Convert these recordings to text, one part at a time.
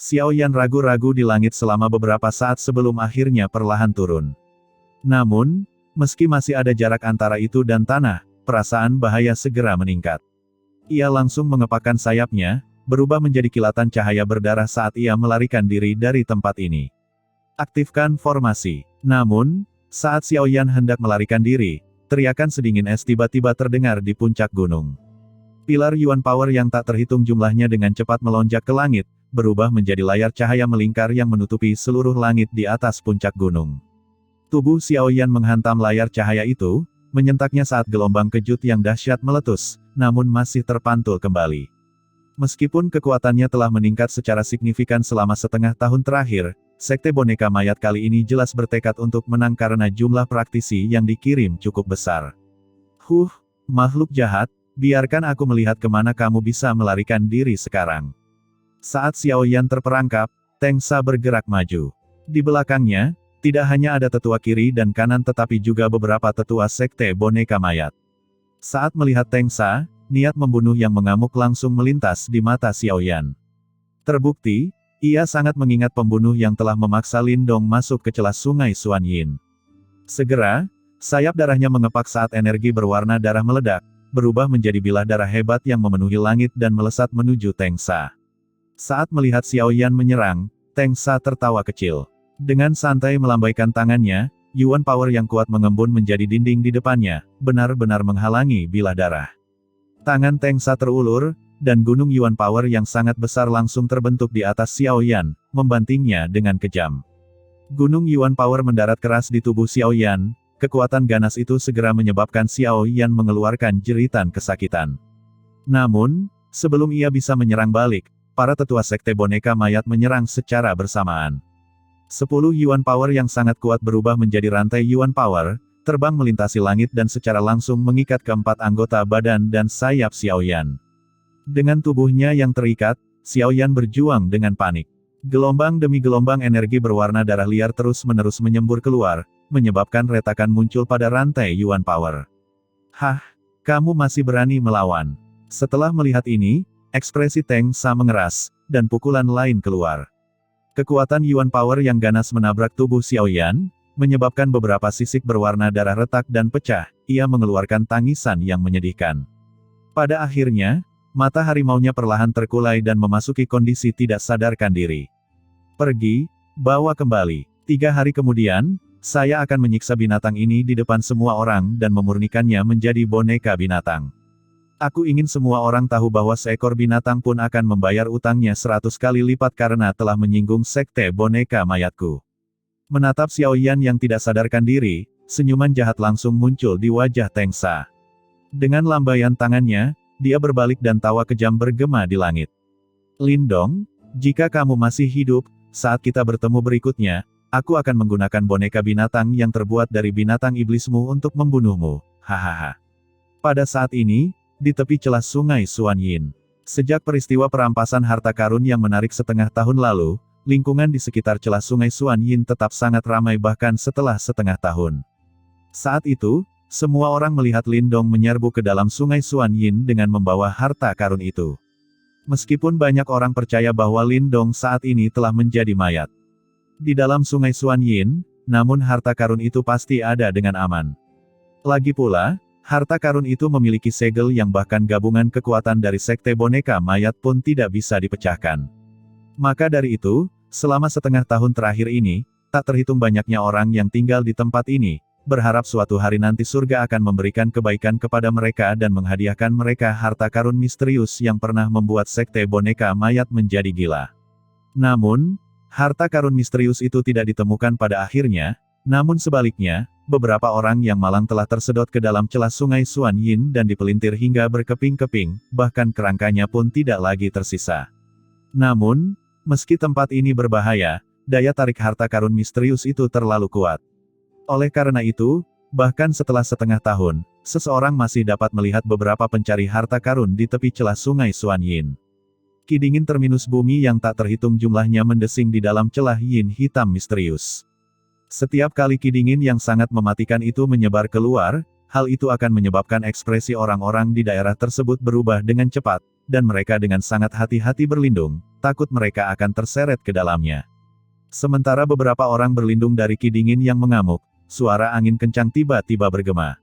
Xiao Yan ragu-ragu di langit selama beberapa saat sebelum akhirnya perlahan turun. Namun, meski masih ada jarak antara itu dan tanah, perasaan bahaya segera meningkat. Ia langsung mengepakkan sayapnya, berubah menjadi kilatan cahaya berdarah saat ia melarikan diri dari tempat ini. Aktifkan formasi. Namun, saat Xiao Yan hendak melarikan diri, teriakan sedingin es tiba-tiba terdengar di puncak gunung. Pilar Yuan Power yang tak terhitung jumlahnya dengan cepat melonjak ke langit, berubah menjadi layar cahaya melingkar yang menutupi seluruh langit di atas puncak gunung. Tubuh Xiao Yan menghantam layar cahaya itu, menyentaknya saat gelombang kejut yang dahsyat meletus, namun masih terpantul kembali. Meskipun kekuatannya telah meningkat secara signifikan selama setengah tahun terakhir, Sekte Boneka Mayat kali ini jelas bertekad untuk menang karena jumlah praktisi yang dikirim cukup besar. Makhluk jahat, biarkan aku melihat kemana kamu bisa melarikan diri sekarang. Saat Xiao Yan terperangkap, Teng Sa bergerak maju. Di belakangnya, tidak hanya ada tetua kiri dan kanan tetapi juga beberapa tetua Sekte Boneka Mayat. Saat melihat Teng Sa, niat membunuh yang mengamuk langsung melintas di mata Xiao Yan. Terbukti, ia sangat mengingat pembunuh yang telah memaksa Lin Dong masuk ke celah sungai Xuan Yin. Segera, sayap darahnya mengepak saat energi berwarna darah meledak, berubah menjadi bilah darah hebat yang memenuhi langit dan melesat menuju Teng Sa. Saat melihat Xiao Yan menyerang, Teng Sa tertawa kecil. Dengan santai melambaikan tangannya, Yuan Power yang kuat mengembun menjadi dinding di depannya, benar-benar menghalangi bilah darah. Tangan Teng Sa terulur, dan gunung Yuan Power yang sangat besar langsung terbentuk di atas Xiao Yan, membantingnya dengan kejam. Gunung Yuan Power mendarat keras di tubuh Xiao Yan, kekuatan ganas itu segera menyebabkan Xiao Yan mengeluarkan jeritan kesakitan. Namun, sebelum ia bisa menyerang balik, para tetua Sekte Boneka Mayat menyerang secara bersamaan. 10 Yuan Power yang sangat kuat berubah menjadi rantai Yuan Power, terbang melintasi langit dan secara langsung mengikat keempat anggota badan dan sayap Xiao Yan. Dengan tubuhnya yang terikat, Xiao Yan berjuang dengan panik. Gelombang demi gelombang energi berwarna darah liar terus-menerus menyembur keluar, menyebabkan retakan muncul pada rantai Yuan Power. Kamu masih berani melawan. Setelah melihat ini, ekspresi Teng Sa mengeras, dan pukulan lain keluar. Kekuatan Yuan Power yang ganas menabrak tubuh Xiao Yan, menyebabkan beberapa sisik berwarna darah retak dan pecah, ia mengeluarkan tangisan yang menyedihkan. Pada akhirnya, mata harimaunya perlahan terkulai dan memasuki kondisi tidak sadarkan diri. Pergi, bawa kembali. 3 hari kemudian, saya akan menyiksa binatang ini di depan semua orang dan memurnikannya menjadi boneka binatang. Aku ingin semua orang tahu bahwa seekor binatang pun akan membayar utangnya 100 kali lipat karena telah menyinggung Sekte Boneka Mayatku. Menatap Xiao Yan yang tidak sadarkan diri, senyuman jahat langsung muncul di wajah Teng Sa. Dengan lambaian tangannya, dia berbalik dan tawa kejam bergema di langit. Lin Dong, jika kamu masih hidup, saat kita bertemu berikutnya, aku akan menggunakan boneka binatang yang terbuat dari binatang iblismu untuk membunuhmu. Hahaha. Pada saat ini, di tepi celah sungai Xuan Yin. Sejak peristiwa perampasan harta karun yang menarik setengah tahun lalu, lingkungan di sekitar celah sungai Xuan Yin tetap sangat ramai bahkan setelah setengah tahun. Saat itu, semua orang melihat Lin Dong menyerbu ke dalam sungai Xuan Yin dengan membawa harta karun itu. Meskipun banyak orang percaya bahwa Lin Dong saat ini telah menjadi mayat di dalam sungai Xuan Yin, namun harta karun itu pasti ada dengan aman. Lagi pula, harta karun itu memiliki segel yang bahkan gabungan kekuatan dari Sekte Boneka Mayat pun tidak bisa dipecahkan. Maka dari itu, selama setengah tahun terakhir ini, tak terhitung banyaknya orang yang tinggal di tempat ini, berharap suatu hari nanti surga akan memberikan kebaikan kepada mereka dan menghadiahkan mereka harta karun misterius yang pernah membuat Sekte Boneka Mayat menjadi gila. Namun, harta karun misterius itu tidak ditemukan pada akhirnya, namun sebaliknya, beberapa orang yang malang telah tersedot ke dalam celah sungai Xuan Yin dan dipelintir hingga berkeping-keping, bahkan kerangkanya pun tidak lagi tersisa. Namun, meski tempat ini berbahaya, daya tarik harta karun misterius itu terlalu kuat. Oleh karena itu, bahkan setelah setengah tahun, seseorang masih dapat melihat beberapa pencari harta karun di tepi celah sungai Xuan Yin. Ki dingin terminus bumi yang tak terhitung jumlahnya mendesing di dalam celah yin hitam misterius. Setiap kali ki dingin yang sangat mematikan itu menyebar keluar, hal itu akan menyebabkan ekspresi orang-orang di daerah tersebut berubah dengan cepat, dan mereka dengan sangat hati-hati berlindung, takut mereka akan terseret ke dalamnya. Sementara beberapa orang berlindung dari ki dingin yang mengamuk, suara angin kencang tiba-tiba bergema.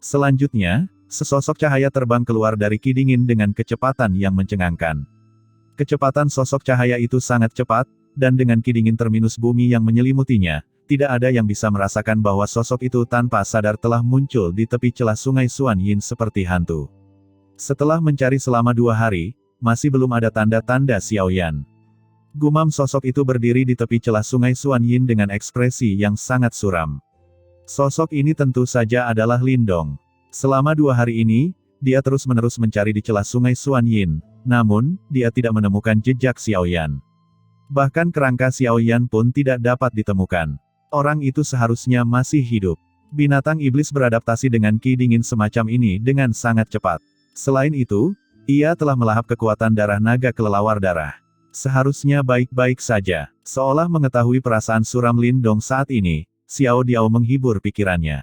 Selanjutnya, sesosok cahaya terbang keluar dari ki dingin dengan kecepatan yang mencengangkan. Kecepatan sosok cahaya itu sangat cepat, dan dengan ki dingin terminus bumi yang menyelimutinya, tidak ada yang bisa merasakan bahwa sosok itu tanpa sadar telah muncul di tepi celah sungai Suan Yin seperti hantu. Setelah mencari selama 2 hari, masih belum ada tanda-tanda Xiao Yan. Gumam sosok itu berdiri di tepi celah sungai Suan Yin dengan ekspresi yang sangat suram. Sosok ini tentu saja adalah Lindong. Selama 2 hari ini, dia terus-menerus mencari di celah sungai Suan Yin, namun, dia tidak menemukan jejak Xiao Yan. Bahkan kerangka Xiao Yan pun tidak dapat ditemukan. Orang itu seharusnya masih hidup. Binatang iblis beradaptasi dengan ki dingin semacam ini dengan sangat cepat. Selain itu, ia telah melahap kekuatan darah naga kelelawar darah. Seharusnya baik-baik saja. Seolah mengetahui perasaan suram Lindong saat ini, Xiao Diao menghibur pikirannya.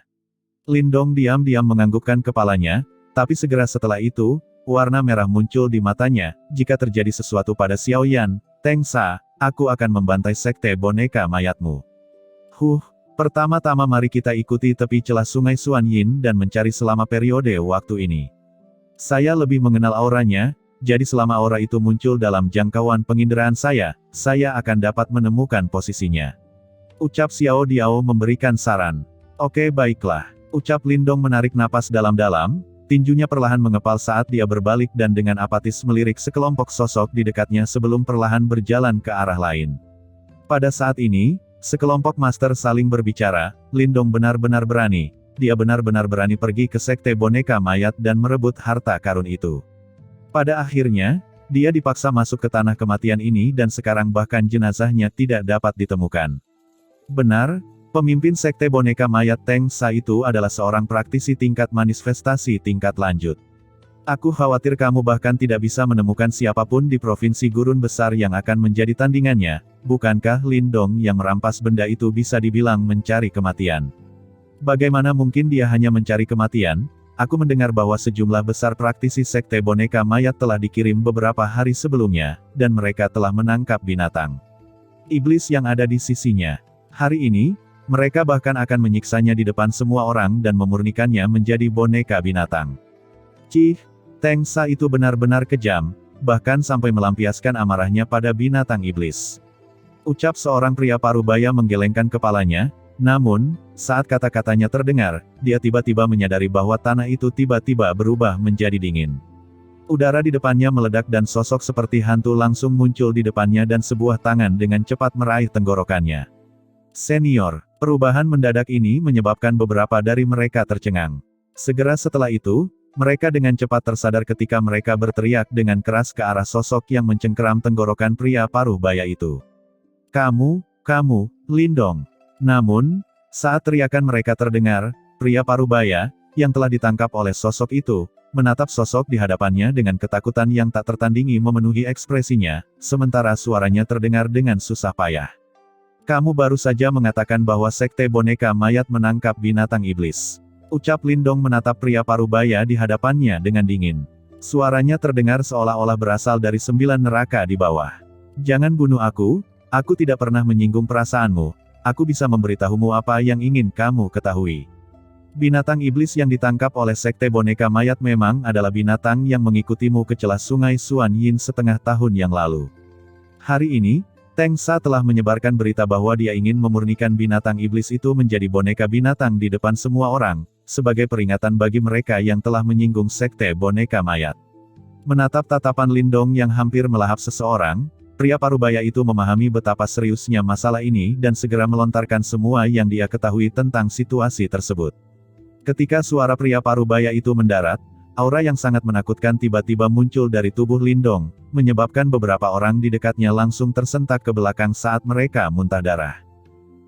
Lindong diam-diam menganggukkan kepalanya, tapi segera setelah itu, warna merah muncul di matanya. Jika terjadi sesuatu pada Xiao Yan, Teng Sa, aku akan membantai sekte boneka mayatmu. Pertama-tama mari kita ikuti tepi celah sungai Suan Yin dan mencari selama periode waktu ini. Saya lebih mengenal auranya, jadi selama aura itu muncul dalam jangkauan penginderaan saya akan dapat menemukan posisinya. Ucap Xiao Diao memberikan saran. Oke baiklah. Ucap Lindong menarik napas dalam-dalam, tinjunya perlahan mengepal saat dia berbalik dan dengan apatis melirik sekelompok sosok di dekatnya sebelum perlahan berjalan ke arah lain. Pada saat ini, sekelompok master saling berbicara, Lindong benar-benar berani, dia benar-benar berani pergi ke sekte boneka mayat dan merebut harta karun itu. Pada akhirnya, dia dipaksa masuk ke tanah kematian ini dan sekarang bahkan jenazahnya tidak dapat ditemukan. Benar, pemimpin sekte boneka mayat Teng Sa itu adalah seorang praktisi tingkat manifestasi tingkat lanjut. Aku khawatir kamu bahkan tidak bisa menemukan siapapun di provinsi gurun besar yang akan menjadi tandingannya. Bukankah Lindong yang merampas benda itu bisa dibilang mencari kematian? Bagaimana mungkin dia hanya mencari kematian? Aku mendengar bahwa sejumlah besar praktisi sekte boneka mayat telah dikirim beberapa hari sebelumnya, dan mereka telah menangkap binatang iblis yang ada di sisinya. Hari ini, mereka bahkan akan menyiksanya di depan semua orang dan memurnikannya menjadi boneka binatang. Cih, Teng Sa itu benar-benar kejam, bahkan sampai melampiaskan amarahnya pada binatang iblis. Ucap seorang pria parubaya menggelengkan kepalanya, namun, saat kata-katanya terdengar, dia tiba-tiba menyadari bahwa tanah itu tiba-tiba berubah menjadi dingin. Udara di depannya meledak dan sosok seperti hantu langsung muncul di depannya dan sebuah tangan dengan cepat meraih tenggorokannya. Senior, perubahan mendadak ini menyebabkan beberapa dari mereka tercengang. Segera setelah itu, mereka dengan cepat tersadar ketika mereka berteriak dengan keras ke arah sosok yang mencengkeram tenggorokan pria parubaya itu. Kamu, Lindong. Namun, saat teriakan mereka terdengar, pria parubaya, yang telah ditangkap oleh sosok itu, menatap sosok di hadapannya dengan ketakutan yang tak tertandingi memenuhi ekspresinya, sementara suaranya terdengar dengan susah payah. Kamu baru saja mengatakan bahwa sekte boneka mayat menangkap binatang iblis. Ucap Lindong menatap pria parubaya di hadapannya dengan dingin. Suaranya terdengar seolah-olah berasal dari 9 neraka di bawah. Jangan bunuh aku tidak pernah menyinggung perasaanmu, aku bisa memberitahumu apa yang ingin kamu ketahui. Binatang iblis yang ditangkap oleh sekte boneka mayat memang adalah binatang yang mengikutimu ke celah sungai Suan Yin setengah tahun yang lalu. Hari ini, Teng Sa telah menyebarkan berita bahwa dia ingin memurnikan binatang iblis itu menjadi boneka binatang di depan semua orang, sebagai peringatan bagi mereka yang telah menyinggung sekte boneka mayat. Menatap tatapan Lindong yang hampir melahap seseorang, pria parubaya itu memahami betapa seriusnya masalah ini dan segera melontarkan semua yang dia ketahui tentang situasi tersebut. Ketika suara pria parubaya itu mendarat, aura yang sangat menakutkan tiba-tiba muncul dari tubuh Lindong, menyebabkan beberapa orang di dekatnya langsung tersentak ke belakang saat mereka muntah darah.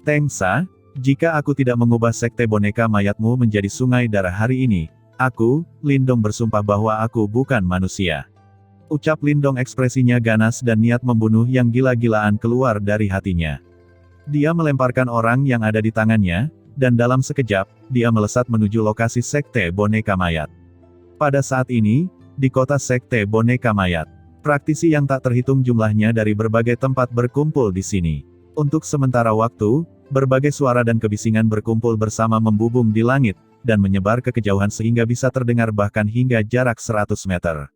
Teng Sa, jika aku tidak mengubah sekte boneka mayatmu menjadi sungai darah hari ini, aku, Lindong bersumpah bahwa aku bukan manusia. Ucap Lindong ekspresinya ganas dan niat membunuh yang gila-gilaan keluar dari hatinya. Dia melemparkan orang yang ada di tangannya, dan dalam sekejap, dia melesat menuju lokasi sekte boneka mayat. Pada saat ini, di kota Sekte Boneka Mayat. Praktisi yang tak terhitung jumlahnya dari berbagai tempat berkumpul di sini. Untuk sementara waktu, berbagai suara dan kebisingan berkumpul bersama membubung di langit, dan menyebar ke kejauhan sehingga bisa terdengar bahkan hingga jarak 100 meter.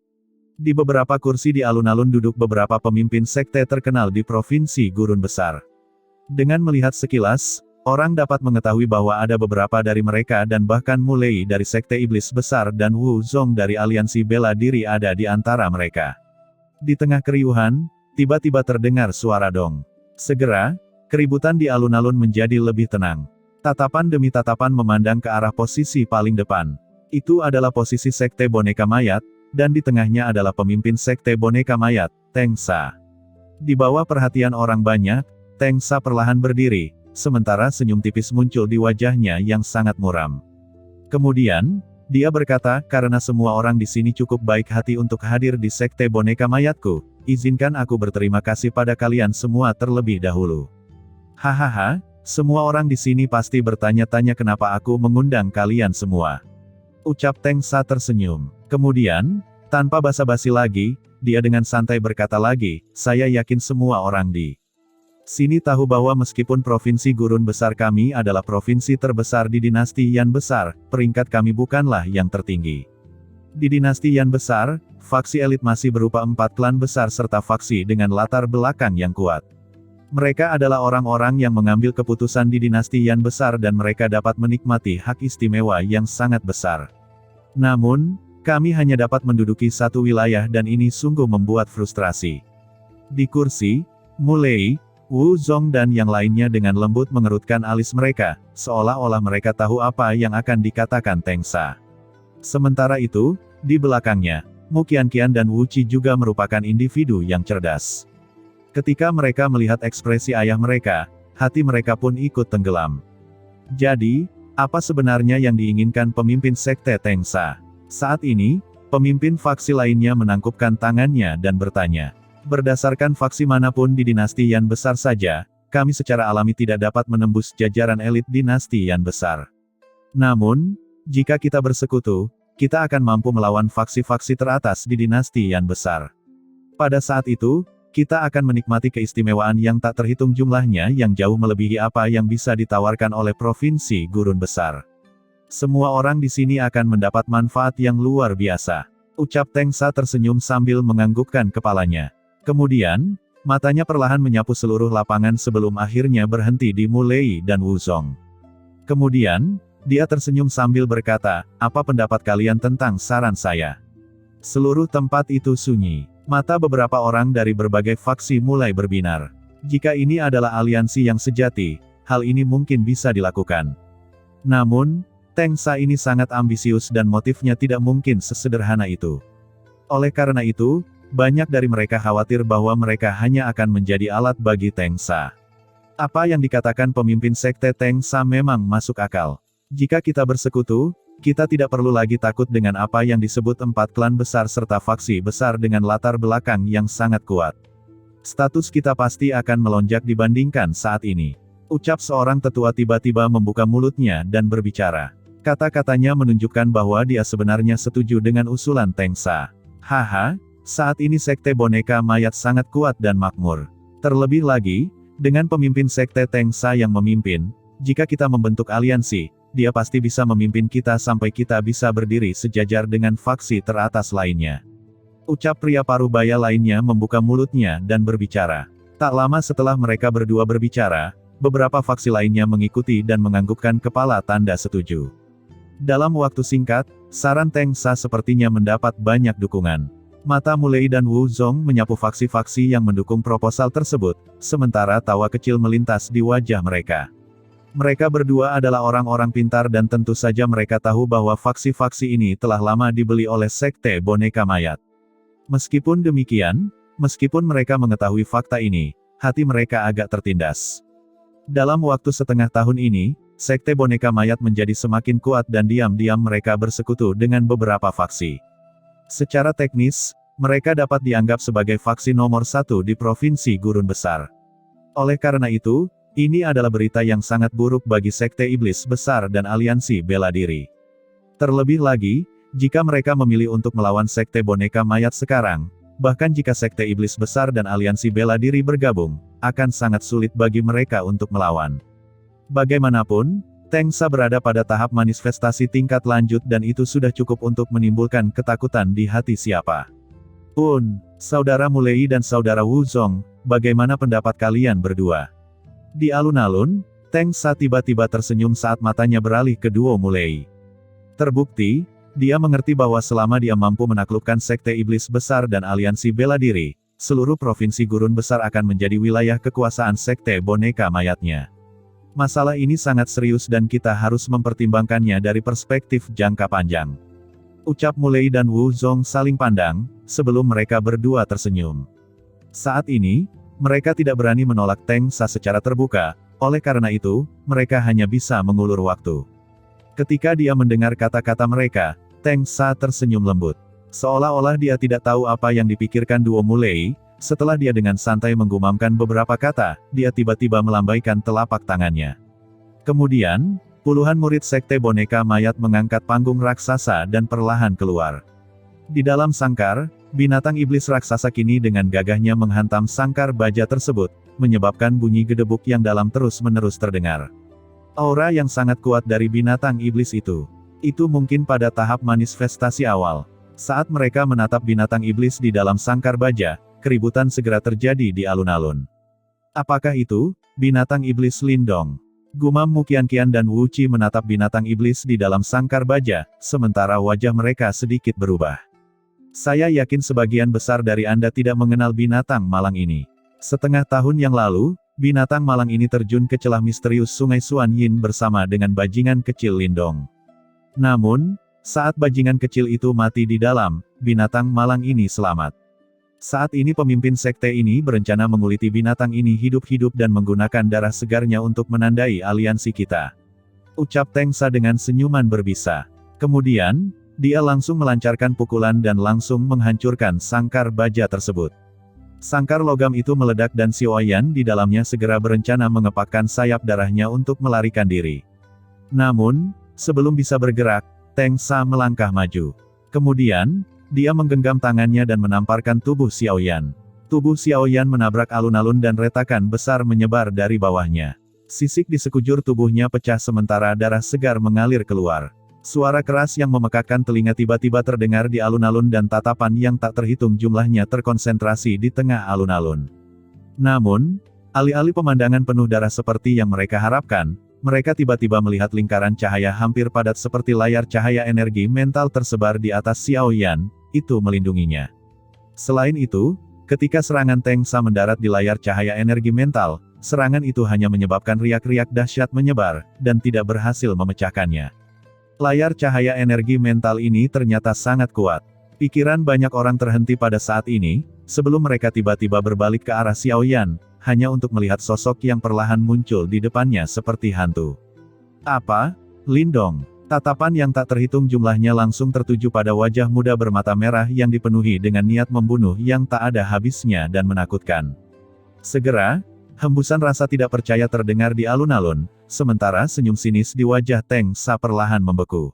Di beberapa kursi di alun-alun duduk beberapa pemimpin sekte terkenal di Provinsi Gurun Besar. Dengan melihat sekilas, orang dapat mengetahui bahwa ada beberapa dari mereka dan bahkan mulai dari Sekte Iblis Besar dan Wu Zong dari Aliansi Bela Diri ada di antara mereka. Di tengah keriuhan, tiba-tiba terdengar suara dong. Segera, keributan di alun-alun menjadi lebih tenang. Tatapan demi tatapan memandang ke arah posisi paling depan. Itu adalah posisi Sekte Boneka Mayat, dan di tengahnya adalah pemimpin Sekte Boneka Mayat, Teng Sa. Di bawah perhatian orang banyak, Teng Sa perlahan berdiri, sementara senyum tipis muncul di wajahnya yang sangat muram. Kemudian, dia berkata, karena semua orang di sini cukup baik hati untuk hadir di Sekte Boneka Mayatku, izinkan aku berterima kasih pada kalian semua terlebih dahulu. Hahaha, semua orang di sini pasti bertanya-tanya kenapa aku mengundang kalian semua. Ucap Teng Sa tersenyum. Kemudian, tanpa basa-basi lagi, dia dengan santai berkata lagi, saya yakin semua orang di sini tahu bahwa meskipun Provinsi Gurun Besar kami adalah provinsi terbesar di dinasti Yan Besar, peringkat kami bukanlah yang tertinggi. Di dinasti Yan Besar, faksi elit masih berupa 4 klan besar serta faksi dengan latar belakang yang kuat. Mereka adalah orang-orang yang mengambil keputusan di dinasti Yan Besar dan mereka dapat menikmati hak istimewa yang sangat besar. Namun, kami hanya dapat menduduki satu wilayah dan ini sungguh membuat frustrasi. Di kursi, Mulei, Wu Zong dan yang lainnya dengan lembut mengerutkan alis mereka, seolah-olah mereka tahu apa yang akan dikatakan Teng Sa. Sementara itu, di belakangnya, Mu Qianqian dan Wu Qi juga merupakan individu yang cerdas. Ketika mereka melihat ekspresi ayah mereka, hati mereka pun ikut tenggelam. Jadi, apa sebenarnya yang diinginkan pemimpin sekte Teng Sa? Saat ini, pemimpin faksi lainnya menangkupkan tangannya dan bertanya. Berdasarkan faksi manapun di dinasti Yan Besar saja, kami secara alami tidak dapat menembus jajaran elit dinasti Yan Besar. Namun, jika kita bersekutu, kita akan mampu melawan faksi-faksi teratas di dinasti Yan Besar. Pada saat itu, kita akan menikmati keistimewaan yang tak terhitung jumlahnya yang jauh melebihi apa yang bisa ditawarkan oleh Provinsi Gurun Besar. Semua orang di sini akan mendapat manfaat yang luar biasa. Ucap Teng Sa tersenyum sambil menganggukkan kepalanya. Kemudian, matanya perlahan menyapu seluruh lapangan sebelum akhirnya berhenti di Mulei dan Wu Zong. Kemudian, dia tersenyum sambil berkata, apa pendapat kalian tentang saran saya? Seluruh tempat itu sunyi. Mata beberapa orang dari berbagai faksi mulai berbinar. Jika ini adalah aliansi yang sejati, hal ini mungkin bisa dilakukan. Namun, Teng Sa ini sangat ambisius dan motifnya tidak mungkin sesederhana itu. Oleh karena itu, banyak dari mereka khawatir bahwa mereka hanya akan menjadi alat bagi Teng Sa. Apa yang dikatakan pemimpin sekte Teng Sa memang masuk akal. Jika kita bersekutu, kita tidak perlu lagi takut dengan apa yang disebut 4 klan besar serta faksi besar dengan latar belakang yang sangat kuat. Status kita pasti akan melonjak dibandingkan saat ini. Ucap seorang tetua tiba-tiba membuka mulutnya dan berbicara. Kata-katanya menunjukkan bahwa dia sebenarnya setuju dengan usulan Teng Sa. Haha, saat ini sekte boneka mayat sangat kuat dan makmur. Terlebih lagi, dengan pemimpin sekte Teng Sa yang memimpin, jika kita membentuk aliansi, dia pasti bisa memimpin kita sampai kita bisa berdiri sejajar dengan faksi teratas lainnya. Ucap pria parubaya lainnya membuka mulutnya dan berbicara. Tak lama setelah mereka berdua berbicara, beberapa faksi lainnya mengikuti dan menganggukkan kepala tanda setuju. Dalam waktu singkat, saran Teng Sa sepertinya mendapat banyak dukungan. Mata Mulei dan Wu Zong menyapu faksi-faksi yang mendukung proposal tersebut, sementara tawa kecil melintas di wajah mereka. Mereka berdua adalah orang-orang pintar dan tentu saja mereka tahu bahwa faksi-faksi ini telah lama dibeli oleh sekte boneka mayat. Meskipun demikian, meskipun mereka mengetahui fakta ini, hati mereka agak tertindas. Dalam waktu setengah tahun ini, sekte boneka mayat menjadi semakin kuat dan diam-diam mereka bersekutu dengan beberapa faksi. Secara teknis, mereka dapat dianggap sebagai faksi nomor 1 di Provinsi Gurun Besar. Oleh karena itu, ini adalah berita yang sangat buruk bagi Sekte Iblis Besar dan Aliansi Bela Diri. Terlebih lagi, Jika mereka memilih untuk melawan Sekte Boneka Mayat sekarang, bahkan jika Sekte Iblis Besar dan Aliansi Bela Diri bergabung, akan sangat sulit bagi mereka untuk melawan. Bagaimanapun, Tengsa berada pada tahap manifestasi tingkat lanjut dan itu sudah cukup untuk menimbulkan ketakutan di hati siapa pun. Saudara Mulei dan Saudara Wuzong, bagaimana pendapat kalian berdua? Di alun-alun, Tengsa tiba-tiba tersenyum saat matanya beralih ke duo Mulei. Terbukti, dia mengerti bahwa selama dia mampu menaklukkan Sekte Iblis Besar dan Aliansi Bela Diri, seluruh provinsi Gurun Besar akan menjadi wilayah kekuasaan Sekte Boneka Mayatnya. Masalah ini sangat serius dan kita harus mempertimbangkannya dari perspektif jangka panjang. Ucap Mulei dan Wuzong saling pandang, sebelum mereka berdua tersenyum. Saat ini, mereka tidak berani menolak Tengsa secara terbuka, oleh karena itu, mereka hanya bisa mengulur waktu. Ketika dia mendengar kata-kata mereka, Tengsa tersenyum lembut. Seolah-olah dia tidak tahu apa yang dipikirkan duo Mulei, setelah dia dengan santai menggumamkan beberapa kata, dia tiba-tiba melambaikan telapak tangannya. Kemudian, puluhan murid Sekte Boneka Mayat mengangkat panggung raksasa dan perlahan keluar. Di dalam sangkar, binatang iblis raksasa kini dengan gagahnya menghantam sangkar baja tersebut, menyebabkan bunyi gedebuk yang dalam terus-menerus terdengar. Aura yang sangat kuat dari binatang iblis itu mungkin pada tahap manifestasi awal. Saat mereka menatap binatang iblis di dalam sangkar baja, keributan segera terjadi di alun-alun. Apakah itu, binatang iblis Lindong? Gumam Muqianqian dan Wu Qi menatap binatang iblis di dalam sangkar baja, sementara wajah mereka sedikit berubah. Saya yakin sebagian besar dari Anda tidak mengenal binatang malang ini. Setengah tahun yang lalu, binatang malang ini terjun ke celah misterius Sungai Suan Yin bersama dengan bajingan kecil Lindong. Namun, saat bajingan kecil itu mati di dalam, binatang malang ini selamat. Saat ini pemimpin sekte ini berencana menguliti binatang ini hidup-hidup dan menggunakan darah segarnya untuk menandai aliansi kita. Ucap Tengsa dengan senyuman berbisa. Kemudian, dia langsung melancarkan pukulan dan langsung menghancurkan sangkar baja tersebut. Sangkar logam itu meledak dan Xiaoyan di dalamnya segera berencana mengepakkan sayap darahnya untuk melarikan diri. Namun, sebelum bisa bergerak, Tengsa melangkah maju. Kemudian, dia menggenggam tangannya dan menamparkan tubuh Xiaoyan. Tubuh Xiaoyan menabrak alun-alun dan retakan besar menyebar dari bawahnya. Sisik di sekujur tubuhnya pecah sementara darah segar mengalir keluar. Suara keras yang memekakkan telinga tiba-tiba terdengar di alun-alun dan tatapan yang tak terhitung jumlahnya terkonsentrasi di tengah alun-alun. Namun, alih-alih pemandangan penuh darah seperti yang mereka harapkan, mereka tiba-tiba melihat lingkaran cahaya hampir padat seperti layar cahaya energi mental tersebar di atas Xiaoyan, itu melindunginya. Selain itu, ketika serangan Tengsa mendarat di layar cahaya energi mental, serangan itu hanya menyebabkan riak-riak dahsyat menyebar, dan tidak berhasil memecahkannya. Layar cahaya energi mental ini ternyata sangat kuat. Pikiran banyak orang terhenti pada saat ini, sebelum mereka tiba-tiba berbalik ke arah Xiaoyan, hanya untuk melihat sosok yang perlahan muncul di depannya seperti hantu. Apa? Lindong. Tatapan yang tak terhitung jumlahnya langsung tertuju pada wajah muda bermata merah yang dipenuhi dengan niat membunuh yang tak ada habisnya dan menakutkan. Segera, hembusan rasa tidak percaya terdengar di alun-alun, sementara senyum sinis di wajah Tengsa perlahan membeku.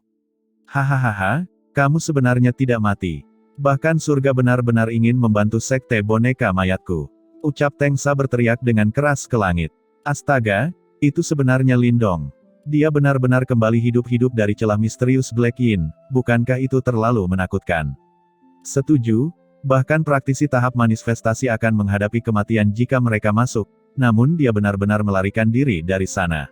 Hahaha, kamu sebenarnya tidak mati. Bahkan surga benar-benar ingin membantu sekte boneka mayatku. Ucap Tengsa berteriak dengan keras ke langit. Astaga, itu sebenarnya Lindong. Dia benar-benar kembali hidup-hidup dari celah misterius Black Yin, bukankah itu terlalu menakutkan? Setuju, bahkan praktisi tahap manifestasi akan menghadapi kematian jika mereka masuk, namun dia benar-benar melarikan diri dari sana.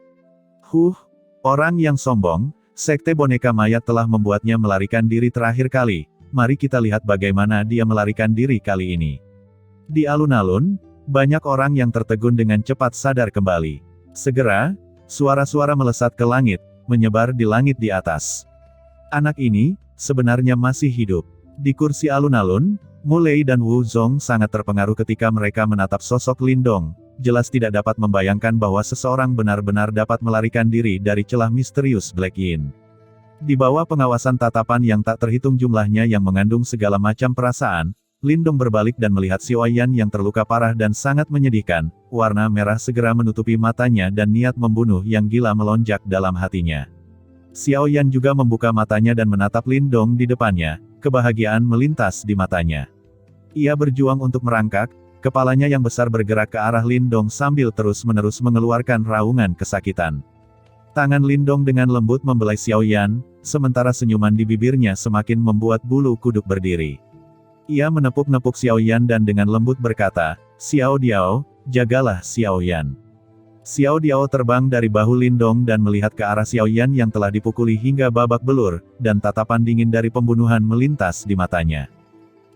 Orang yang sombong, sekte boneka mayat telah membuatnya melarikan diri terakhir kali, mari kita lihat bagaimana dia melarikan diri kali ini. Di alun-alun, banyak orang yang tertegun dengan cepat sadar kembali. Segera, suara-suara melesat ke langit, menyebar di langit di atas. Anak ini, sebenarnya masih hidup. Di kursi alun-alun, Mulei dan Wuzong sangat terpengaruh ketika mereka menatap sosok Lindong, jelas tidak dapat membayangkan bahwa seseorang benar-benar dapat melarikan diri dari celah misterius Black Yin. Di bawah pengawasan tatapan yang tak terhitung jumlahnya yang mengandung segala macam perasaan, Lindong berbalik dan melihat Xiaoyan yang terluka parah dan sangat menyedihkan, warna merah segera menutupi matanya dan niat membunuh yang gila melonjak dalam hatinya. Xiao Yan juga membuka matanya dan menatap Lindong di depannya, kebahagiaan melintas di matanya. Ia berjuang untuk merangkak, kepalanya yang besar bergerak ke arah Lindong sambil terus-menerus mengeluarkan raungan kesakitan. Tangan Lindong dengan lembut membelai Xiao Yan, sementara senyuman di bibirnya semakin membuat bulu kuduk berdiri. Ia menepuk-nepuk Xiao Yan dan dengan lembut berkata, "Xiao Diao, jagalah Xiao Yan." Xiao Diao terbang dari bahu Lindong dan melihat ke arah Xiao Yan yang telah dipukuli hingga babak belur, dan tatapan dingin dari pembunuhan melintas di matanya.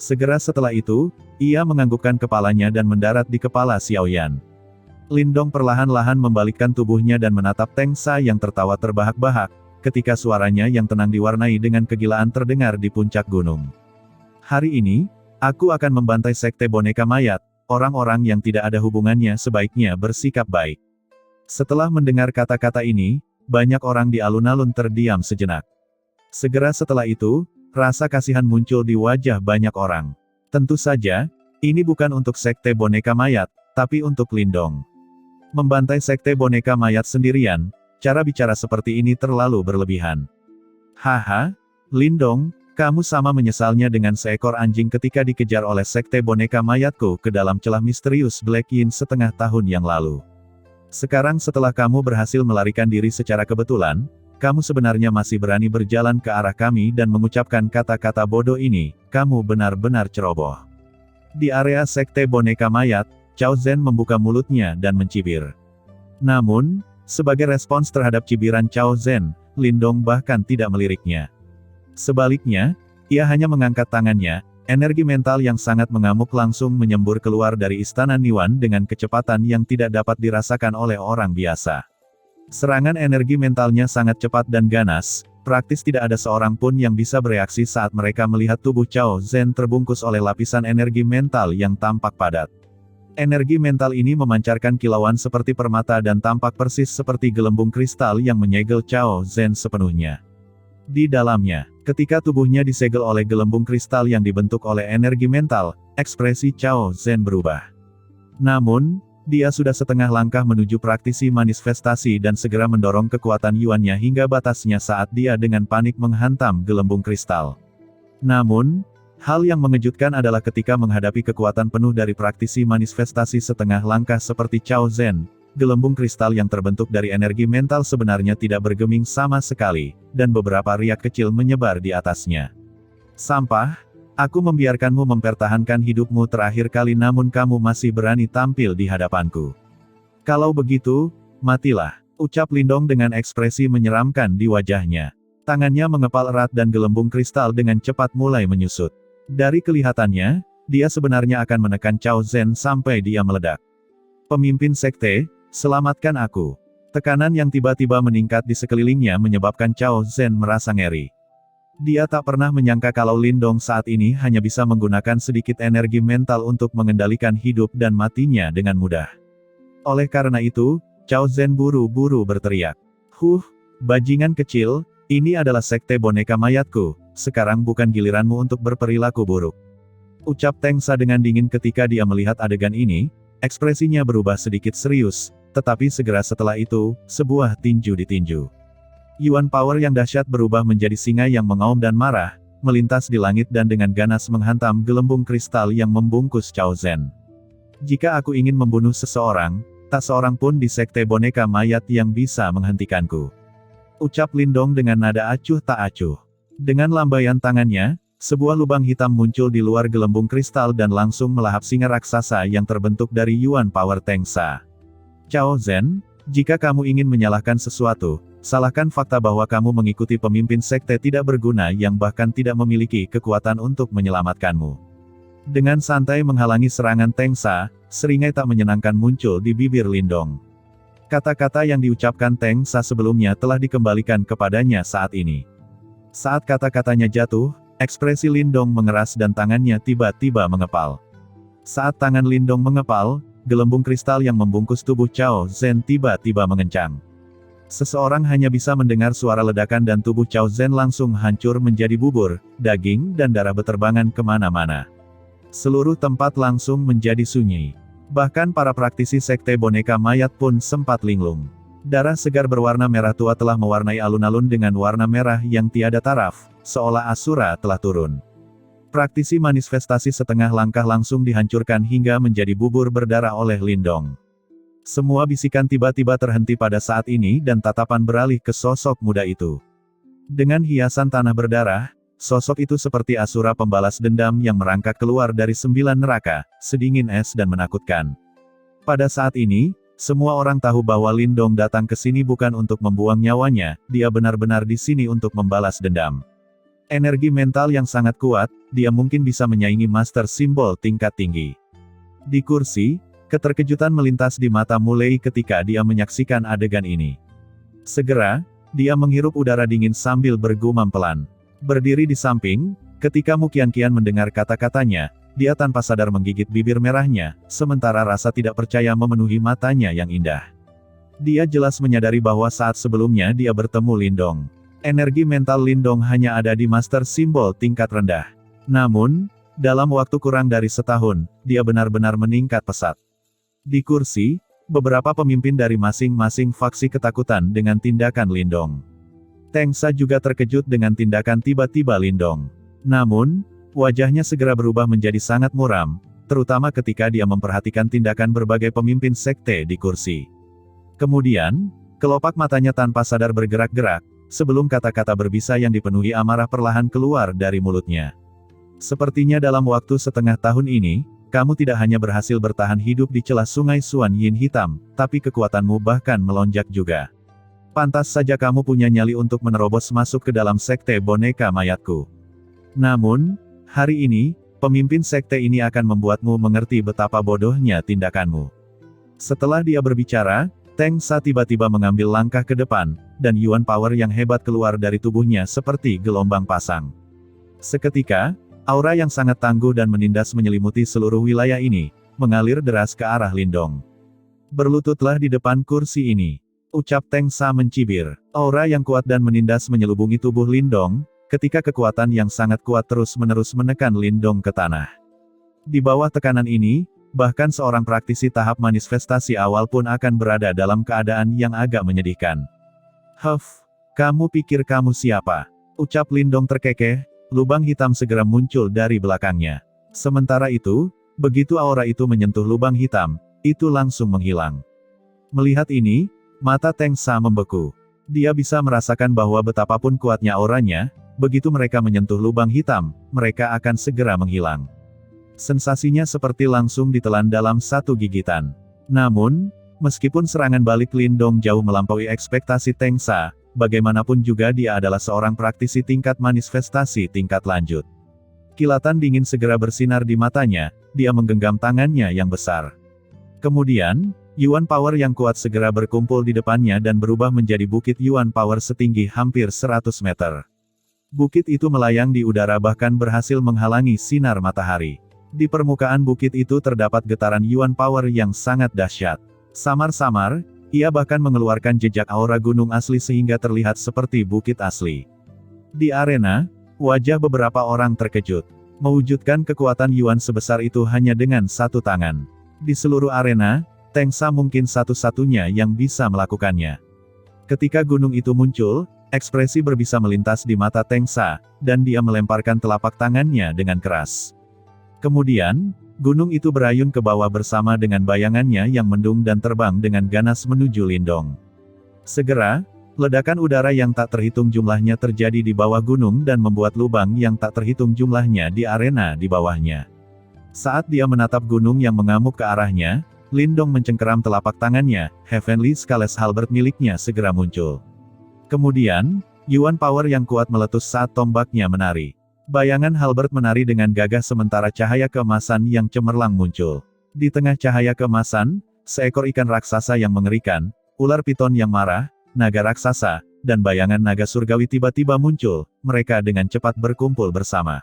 Segera setelah itu, ia menganggukkan kepalanya dan mendarat di kepala Xiao Yan. Lindong perlahan-lahan membalikkan tubuhnya dan menatap Teng Sa yang tertawa terbahak-bahak, ketika suaranya yang tenang diwarnai dengan kegilaan terdengar di puncak gunung. "Hari ini, aku akan membantai sekte boneka mayat, orang-orang yang tidak ada hubungannya sebaiknya bersikap baik." Setelah mendengar kata-kata ini, banyak orang di alun-alun terdiam sejenak. Segera setelah itu, rasa kasihan muncul di wajah banyak orang. Tentu saja, ini bukan untuk sekte boneka mayat, tapi untuk Lindong. Membantai sekte boneka mayat sendirian, cara bicara seperti ini terlalu berlebihan. "Haha, Lindong, kamu sama menyesalnya dengan seekor anjing ketika dikejar oleh sekte boneka mayatku ke dalam celah misterius Black Yin setengah tahun yang lalu. Sekarang setelah kamu berhasil melarikan diri secara kebetulan, kamu sebenarnya masih berani berjalan ke arah kami dan mengucapkan kata-kata bodoh ini, kamu benar-benar ceroboh." Di area sekte boneka mayat, Chao Zhen membuka mulutnya dan mencibir. Namun, sebagai respons terhadap cibiran Chao Zhen, Lindong bahkan tidak meliriknya. Sebaliknya, ia hanya mengangkat tangannya. Energi mental yang sangat mengamuk langsung menyembur keluar dari istana Niwan dengan kecepatan yang tidak dapat dirasakan oleh orang biasa. Serangan energi mentalnya sangat cepat dan ganas, praktis tidak ada seorang pun yang bisa bereaksi saat mereka melihat tubuh Chao Zhen terbungkus oleh lapisan energi mental yang tampak padat. Energi mental ini memancarkan kilauan seperti permata dan tampak persis seperti gelembung kristal yang menyegel Chao Zhen sepenuhnya. Di dalamnya, ketika tubuhnya disegel oleh gelembung kristal yang dibentuk oleh energi mental, ekspresi Chao Zhen berubah. Namun, dia sudah setengah langkah menuju praktisi manifestasi dan segera mendorong kekuatan Yuannya hingga batasnya saat dia dengan panik menghantam gelembung kristal. Namun, hal yang mengejutkan adalah ketika menghadapi kekuatan penuh dari praktisi manifestasi setengah langkah seperti Chao Zhen, gelembung kristal yang terbentuk dari energi mental sebenarnya tidak bergeming sama sekali, dan beberapa riak kecil menyebar di atasnya. "Sampah, aku membiarkanmu mempertahankan hidupmu terakhir kali namun kamu masih berani tampil di hadapanku. Kalau begitu, matilah," ucap Lindong dengan ekspresi menyeramkan di wajahnya. Tangannya mengepal erat dan gelembung kristal dengan cepat mulai menyusut. Dari kelihatannya, dia sebenarnya akan menekan Chao Zhen sampai dia meledak. "Pemimpin sekte, selamatkan aku." Tekanan yang tiba-tiba meningkat di sekelilingnya menyebabkan Chao Zhen merasa ngeri. Dia tak pernah menyangka kalau Lindong saat ini hanya bisa menggunakan sedikit energi mental untuk mengendalikan hidup dan matinya dengan mudah. Oleh karena itu, Chao Zhen buru-buru berteriak. Bajingan kecil, ini adalah sekte boneka mayatku, sekarang bukan giliranmu untuk berperilaku buruk." Ucap Teng Sa dengan dingin ketika dia melihat adegan ini, ekspresinya berubah sedikit serius. Tetapi segera setelah itu, sebuah tinju ditinju. Yuan power yang dahsyat berubah menjadi singa yang mengaum dan marah, melintas di langit dan dengan ganas menghantam gelembung kristal yang membungkus Chao Zhen. "Jika aku ingin membunuh seseorang, tak seorang pun di sekte boneka mayat yang bisa menghentikanku," ucap Lindong dengan nada acuh tak acuh. Dengan lambaian tangannya, sebuah lubang hitam muncul di luar gelembung kristal dan langsung melahap singa raksasa yang terbentuk dari Yuan power Teng Sa. "Chao Zhen, jika kamu ingin menyalahkan sesuatu, salahkan fakta bahwa kamu mengikuti pemimpin sekte tidak berguna yang bahkan tidak memiliki kekuatan untuk menyelamatkanmu." Dengan santai menghalangi serangan Teng Sa, seringai tak menyenangkan muncul di bibir Lindong. Kata-kata yang diucapkan Teng Sa sebelumnya telah dikembalikan kepadanya saat ini. Saat kata-katanya jatuh, ekspresi Lindong mengeras dan tangannya tiba-tiba mengepal. Saat tangan Lindong mengepal, gelembung kristal yang membungkus tubuh Chao Zhen tiba-tiba mengencang. Seseorang hanya bisa mendengar suara ledakan dan tubuh Chao Zhen langsung hancur menjadi bubur, daging dan darah beterbangan kemana-mana. Seluruh tempat langsung menjadi sunyi. Bahkan para praktisi sekte boneka mayat pun sempat linglung. Darah segar berwarna merah tua telah mewarnai alun-alun dengan warna merah yang tiada taraf, seolah Asura telah turun. Praktisi manifestasi setengah langkah langsung dihancurkan hingga menjadi bubur berdarah oleh Lindong. Semua bisikan tiba-tiba terhenti pada saat ini dan tatapan beralih ke sosok muda itu. Dengan hiasan tanah berdarah, sosok itu seperti Asura pembalas dendam yang merangkak keluar dari 9 neraka, sedingin es dan menakutkan. Pada saat ini, semua orang tahu bahwa Lindong datang ke sini bukan untuk membuang nyawanya, dia benar-benar di sini untuk membalas dendam. Energi mental yang sangat kuat, dia mungkin bisa menyaingi master simbol tingkat tinggi. Di kursi, keterkejutan melintas di mata Mulei ketika dia menyaksikan adegan ini. Segera, dia menghirup udara dingin sambil bergumam pelan. Berdiri di samping, ketika Mu Qianqian mendengar kata-katanya, dia tanpa sadar menggigit bibir merahnya, sementara rasa tidak percaya memenuhi matanya yang indah. Dia jelas menyadari bahwa saat sebelumnya dia bertemu Lindong. Energi mental Lindong hanya ada di master simbol tingkat rendah. Namun, dalam waktu kurang dari setahun, dia benar-benar meningkat pesat. Di kursi, beberapa pemimpin dari masing-masing faksi ketakutan dengan tindakan Lindong. Teng Sa juga terkejut dengan tindakan tiba-tiba Lindong. Namun, wajahnya segera berubah menjadi sangat muram, terutama ketika dia memperhatikan tindakan berbagai pemimpin sekte di kursi. Kemudian, kelopak matanya tanpa sadar bergerak-gerak, sebelum kata-kata berbisa yang dipenuhi amarah perlahan keluar dari mulutnya. Sepertinya dalam waktu setengah tahun ini, kamu tidak hanya berhasil bertahan hidup di celah sungai Suan Yin hitam, tapi kekuatanmu bahkan melonjak juga. Pantas saja kamu punya nyali untuk menerobos masuk ke dalam sekte boneka mayatku. Namun, hari ini, pemimpin sekte ini akan membuatmu mengerti betapa bodohnya tindakanmu. Setelah dia berbicara, Teng Sa tiba-tiba mengambil langkah ke depan, dan Yuan Power yang hebat keluar dari tubuhnya seperti gelombang pasang. Seketika, aura yang sangat tangguh dan menindas menyelimuti seluruh wilayah ini, mengalir deras ke arah Lindong. Berlututlah di depan kursi ini. Ucap Teng Sa mencibir. Aura yang kuat dan menindas menyelubungi tubuh Lindong, ketika kekuatan yang sangat kuat terus-menerus menekan Lindong ke tanah. Di bawah tekanan ini, bahkan seorang praktisi tahap manifestasi awal pun akan berada dalam keadaan yang agak menyedihkan. Huff, kamu pikir kamu siapa? Ucap Lindong terkekeh, lubang hitam segera muncul dari belakangnya. Sementara itu, begitu aura itu menyentuh lubang hitam, itu langsung menghilang. Melihat ini, mata Teng Sa membeku. Dia bisa merasakan bahwa betapapun kuatnya auranya, begitu mereka menyentuh lubang hitam, mereka akan segera menghilang. Sensasinya seperti langsung ditelan dalam satu gigitan. Namun, meskipun serangan balik Lindong jauh melampaui ekspektasi Teng Sa, bagaimanapun juga dia adalah seorang praktisi tingkat manifestasi tingkat lanjut. Kilatan dingin segera bersinar di matanya, dia menggenggam tangannya yang besar. Kemudian, Yuan Power yang kuat segera berkumpul di depannya dan berubah menjadi bukit Yuan Power setinggi hampir 100 meter. Bukit itu melayang di udara bahkan berhasil menghalangi sinar matahari. Di permukaan bukit itu terdapat getaran Yuan Power yang sangat dahsyat. Samar-samar, ia bahkan mengeluarkan jejak aura gunung asli sehingga terlihat seperti bukit asli. Di arena, wajah beberapa orang terkejut. Mewujudkan kekuatan Yuan sebesar itu hanya dengan satu tangan. Di seluruh arena, Teng Sa mungkin satu-satunya yang bisa melakukannya. Ketika gunung itu muncul, ekspresi berbisa melintas di mata Teng Sa, dan dia melemparkan telapak tangannya dengan keras. Kemudian, gunung itu berayun ke bawah bersama dengan bayangannya yang mendung dan terbang dengan ganas menuju Lindong. Segera, ledakan udara yang tak terhitung jumlahnya terjadi di bawah gunung dan membuat lubang yang tak terhitung jumlahnya di arena di bawahnya. Saat dia menatap gunung yang mengamuk ke arahnya, Lindong mencengkeram telapak tangannya, Heavenly Scales Halberd miliknya segera muncul. Kemudian, Yuan Power yang kuat meletus saat tombaknya menari. Bayangan Halberd menari dengan gagah sementara cahaya keemasan yang cemerlang muncul. Di tengah cahaya keemasan, seekor ikan raksasa yang mengerikan, ular piton yang marah, naga raksasa, dan bayangan naga surgawi tiba-tiba muncul, mereka dengan cepat berkumpul bersama.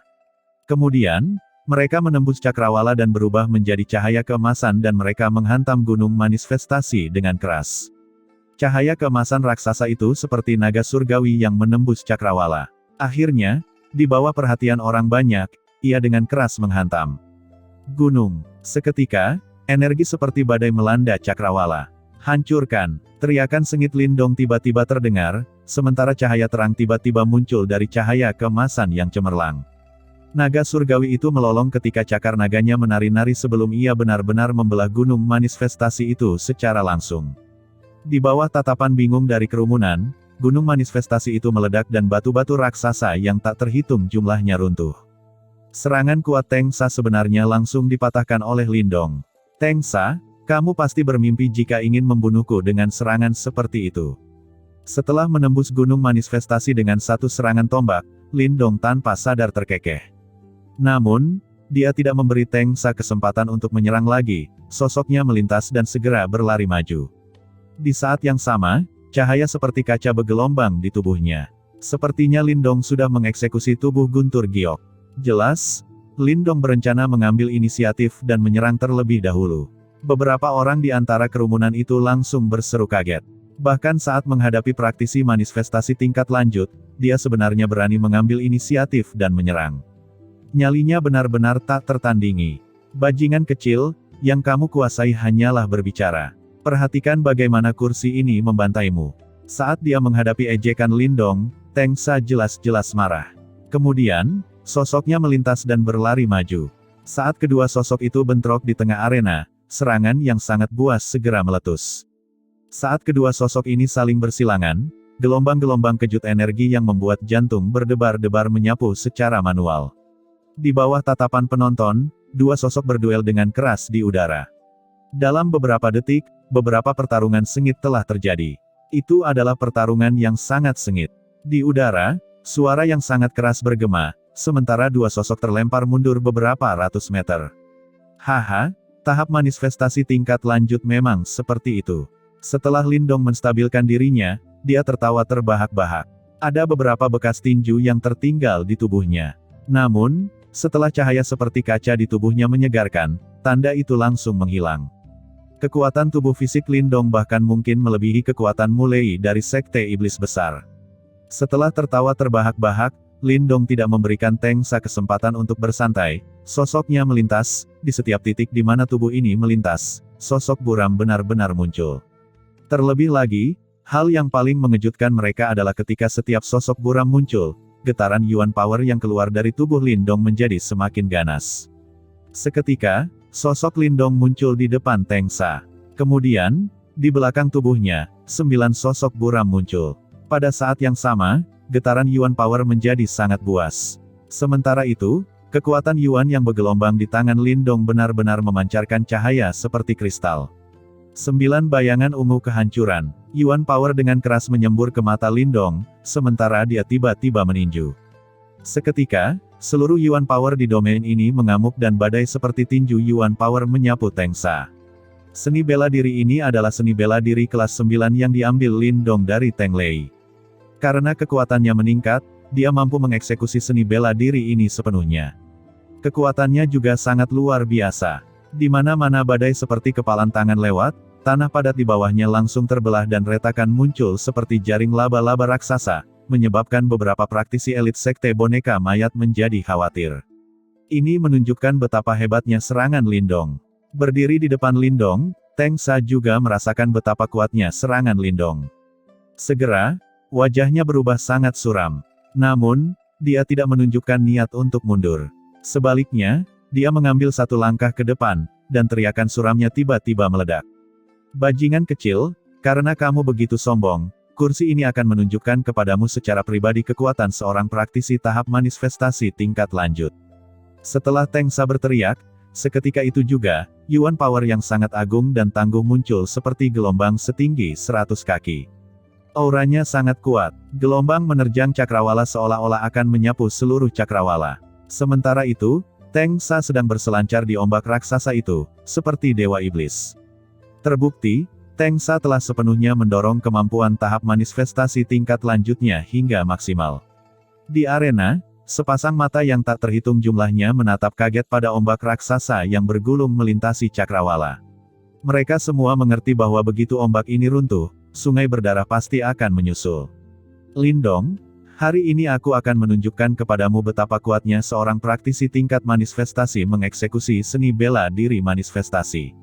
Kemudian, mereka menembus cakrawala dan berubah menjadi cahaya keemasan dan mereka menghantam gunung manifestasi dengan keras. Cahaya keemasan raksasa itu seperti naga surgawi yang menembus cakrawala. Akhirnya, di bawah perhatian orang banyak, ia dengan keras menghantam gunung. Seketika, energi seperti badai melanda cakrawala. Hancurkan! Teriakan sengit Lindong tiba-tiba terdengar, sementara cahaya terang tiba-tiba muncul dari cahaya keemasan yang cemerlang. Naga surgawi itu melolong ketika cakar naganya menari-nari sebelum ia benar-benar membelah gunung manifestasi itu secara langsung. Di bawah tatapan bingung dari kerumunan, gunung manifestasi itu meledak dan batu-batu raksasa yang tak terhitung jumlahnya runtuh. Serangan kuat Teng Sa sebenarnya langsung dipatahkan oleh Lindong. Teng Sa, kamu pasti bermimpi jika ingin membunuhku dengan serangan seperti itu. Setelah menembus gunung manifestasi dengan satu serangan tombak, Lindong tanpa sadar terkekeh. Namun, dia tidak memberi Teng Sa kesempatan untuk menyerang lagi, sosoknya melintas dan segera berlari maju. Di saat yang sama, cahaya seperti kaca bergelombang di tubuhnya. Sepertinya Lindong sudah mengeksekusi tubuh Guntur Giok. Jelas, Lindong berencana mengambil inisiatif dan menyerang terlebih dahulu. Beberapa orang di antara kerumunan itu langsung berseru kaget. Bahkan saat menghadapi praktisi manifestasi tingkat lanjut, dia sebenarnya berani mengambil inisiatif dan menyerang. Nyalinya benar-benar tak tertandingi. Bajingan kecil, yang kamu kuasai hanyalah berbicara. Perhatikan bagaimana kursi ini membantaimu. Saat dia menghadapi ejekan Lindong, Teng Sa jelas-jelas marah. Kemudian, sosoknya melintas dan berlari maju. Saat kedua sosok itu bentrok di tengah arena, serangan yang sangat buas segera meletus. Saat kedua sosok ini saling bersilangan, gelombang-gelombang kejut energi yang membuat jantung berdebar-debar menyapu secara manual. Di bawah tatapan penonton, dua sosok berduel dengan keras di udara. Dalam beberapa detik, beberapa pertarungan sengit telah terjadi. Itu adalah pertarungan yang sangat sengit. Di udara, suara yang sangat keras bergema, sementara dua sosok terlempar mundur beberapa ratus meter. Haha, tahap manifestasi tingkat lanjut memang seperti itu. Setelah Lindong menstabilkan dirinya, dia tertawa terbahak-bahak. Ada beberapa bekas tinju yang tertinggal di tubuhnya. Namun, setelah cahaya seperti kaca di tubuhnya menyegarkan, tanda itu langsung menghilang. Kekuatan tubuh fisik Lindong bahkan mungkin melebihi kekuatan Mulei dari Sekte Iblis Besar. Setelah tertawa terbahak-bahak, Lindong tidak memberikan Teng Sa kesempatan untuk bersantai, sosoknya melintas, di setiap titik di mana tubuh ini melintas, sosok buram benar-benar muncul. Terlebih lagi, hal yang paling mengejutkan mereka adalah ketika setiap sosok buram muncul, getaran Yuan Power yang keluar dari tubuh Lindong menjadi semakin ganas. Seketika, sosok Lindong muncul di depan Teng Sa. Kemudian, di belakang tubuhnya, 9 sosok buram muncul. Pada saat yang sama, getaran Yuan Power menjadi sangat buas. Sementara itu, kekuatan Yuan yang bergelombang di tangan Lindong benar-benar memancarkan cahaya seperti kristal. 9 bayangan ungu kehancuran. Yuan Power dengan keras menyembur ke mata Lindong, sementara dia tiba-tiba meninju. Seketika, seluruh Yuan Power di domain ini mengamuk dan badai seperti tinju Yuan Power menyapu Teng Sa. Seni bela diri ini adalah seni bela diri kelas 9 yang diambil Lindong dari Teng Lei. Karena kekuatannya meningkat, dia mampu mengeksekusi seni bela diri ini sepenuhnya. Kekuatannya juga sangat luar biasa. Di mana-mana badai seperti kepalan tangan lewat, tanah padat di bawahnya langsung terbelah dan retakan muncul seperti jaring laba-laba raksasa, menyebabkan beberapa praktisi elit sekte boneka mayat menjadi khawatir. Ini menunjukkan betapa hebatnya serangan Lindong. Berdiri di depan Lindong, Teng Sa juga merasakan betapa kuatnya serangan Lindong. Segera, wajahnya berubah sangat suram. Namun, dia tidak menunjukkan niat untuk mundur. Sebaliknya, dia mengambil satu langkah ke depan, dan teriakan suramnya tiba-tiba meledak. Bajingan kecil, karena kamu begitu sombong, kursi ini akan menunjukkan kepadamu secara pribadi kekuatan seorang praktisi tahap manifestasi tingkat lanjut. Setelah Teng Sa berteriak, seketika itu juga, Yuan Power yang sangat agung dan tangguh muncul seperti gelombang setinggi 100 kaki. Auranya sangat kuat, gelombang menerjang cakrawala seolah-olah akan menyapu seluruh cakrawala. Sementara itu, Teng Sa sedang berselancar di ombak raksasa itu, seperti dewa iblis. Terbukti, Teng Sa telah sepenuhnya mendorong kemampuan tahap manifestasi tingkat lanjutnya hingga maksimal. Di arena, sepasang mata yang tak terhitung jumlahnya menatap kaget pada ombak raksasa yang bergulung melintasi cakrawala. Mereka semua mengerti bahwa begitu ombak ini runtuh, sungai berdarah pasti akan menyusul. Lindong, hari ini aku akan menunjukkan kepadamu betapa kuatnya seorang praktisi tingkat manifestasi mengeksekusi seni bela diri manifestasi.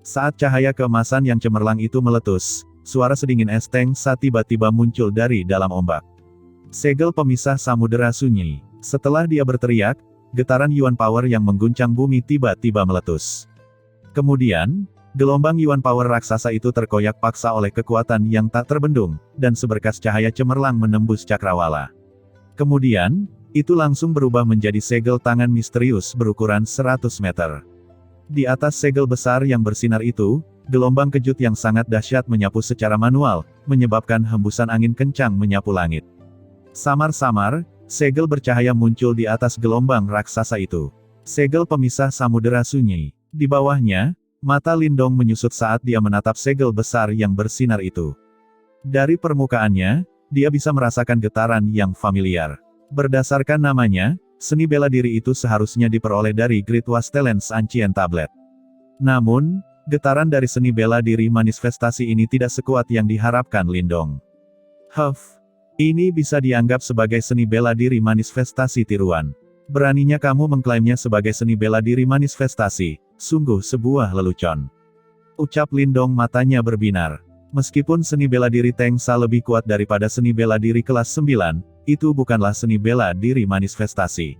Saat cahaya keemasan yang cemerlang itu meletus, suara sedingin es Teng Sa tiba-tiba muncul dari dalam ombak. Segel pemisah samudera sunyi. Setelah dia berteriak, getaran Yuan Power yang mengguncang bumi tiba-tiba meletus. Kemudian, gelombang Yuan Power raksasa itu terkoyak paksa oleh kekuatan yang tak terbendung, dan seberkas cahaya cemerlang menembus cakrawala. Kemudian, itu langsung berubah menjadi segel tangan misterius berukuran 100 meter. Di atas segel besar yang bersinar itu, gelombang kejut yang sangat dahsyat menyapu secara manual, menyebabkan hembusan angin kencang menyapu langit. Samar-samar, segel bercahaya muncul di atas gelombang raksasa itu. Segel pemisah samudera sunyi. Di bawahnya, mata Lindong menyusut saat dia menatap segel besar yang bersinar itu. Dari permukaannya, dia bisa merasakan getaran yang familiar. Berdasarkan namanya, seni bela diri itu seharusnya diperoleh dari Great Wastelens Ancient Tablet. Namun, getaran dari seni bela diri manifestasi ini tidak sekuat yang diharapkan Lindong. Ini bisa dianggap sebagai seni bela diri manifestasi tiruan. Beraninya kamu mengklaimnya sebagai seni bela diri manifestasi, sungguh sebuah lelucon. Ucap Lindong matanya berbinar. Meskipun seni bela diri Teng Sa lebih kuat daripada seni bela diri kelas 9, itu bukanlah seni bela diri manifestasi.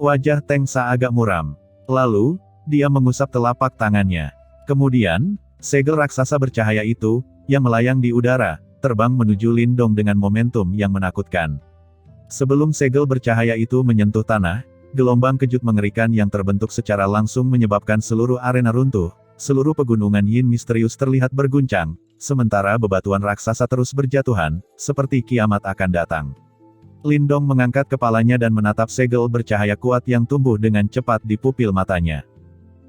Wajah Teng Sa agak muram. Lalu, dia mengusap telapak tangannya. Kemudian, segel raksasa bercahaya itu, yang melayang di udara, terbang menuju Lindong dengan momentum yang menakutkan. Sebelum segel bercahaya itu menyentuh tanah, gelombang kejut mengerikan yang terbentuk secara langsung menyebabkan seluruh arena runtuh, seluruh pegunungan Yin misterius terlihat berguncang, sementara bebatuan raksasa terus berjatuhan, seperti kiamat akan datang. Lindong mengangkat kepalanya dan menatap segel bercahaya kuat yang tumbuh dengan cepat di pupil matanya.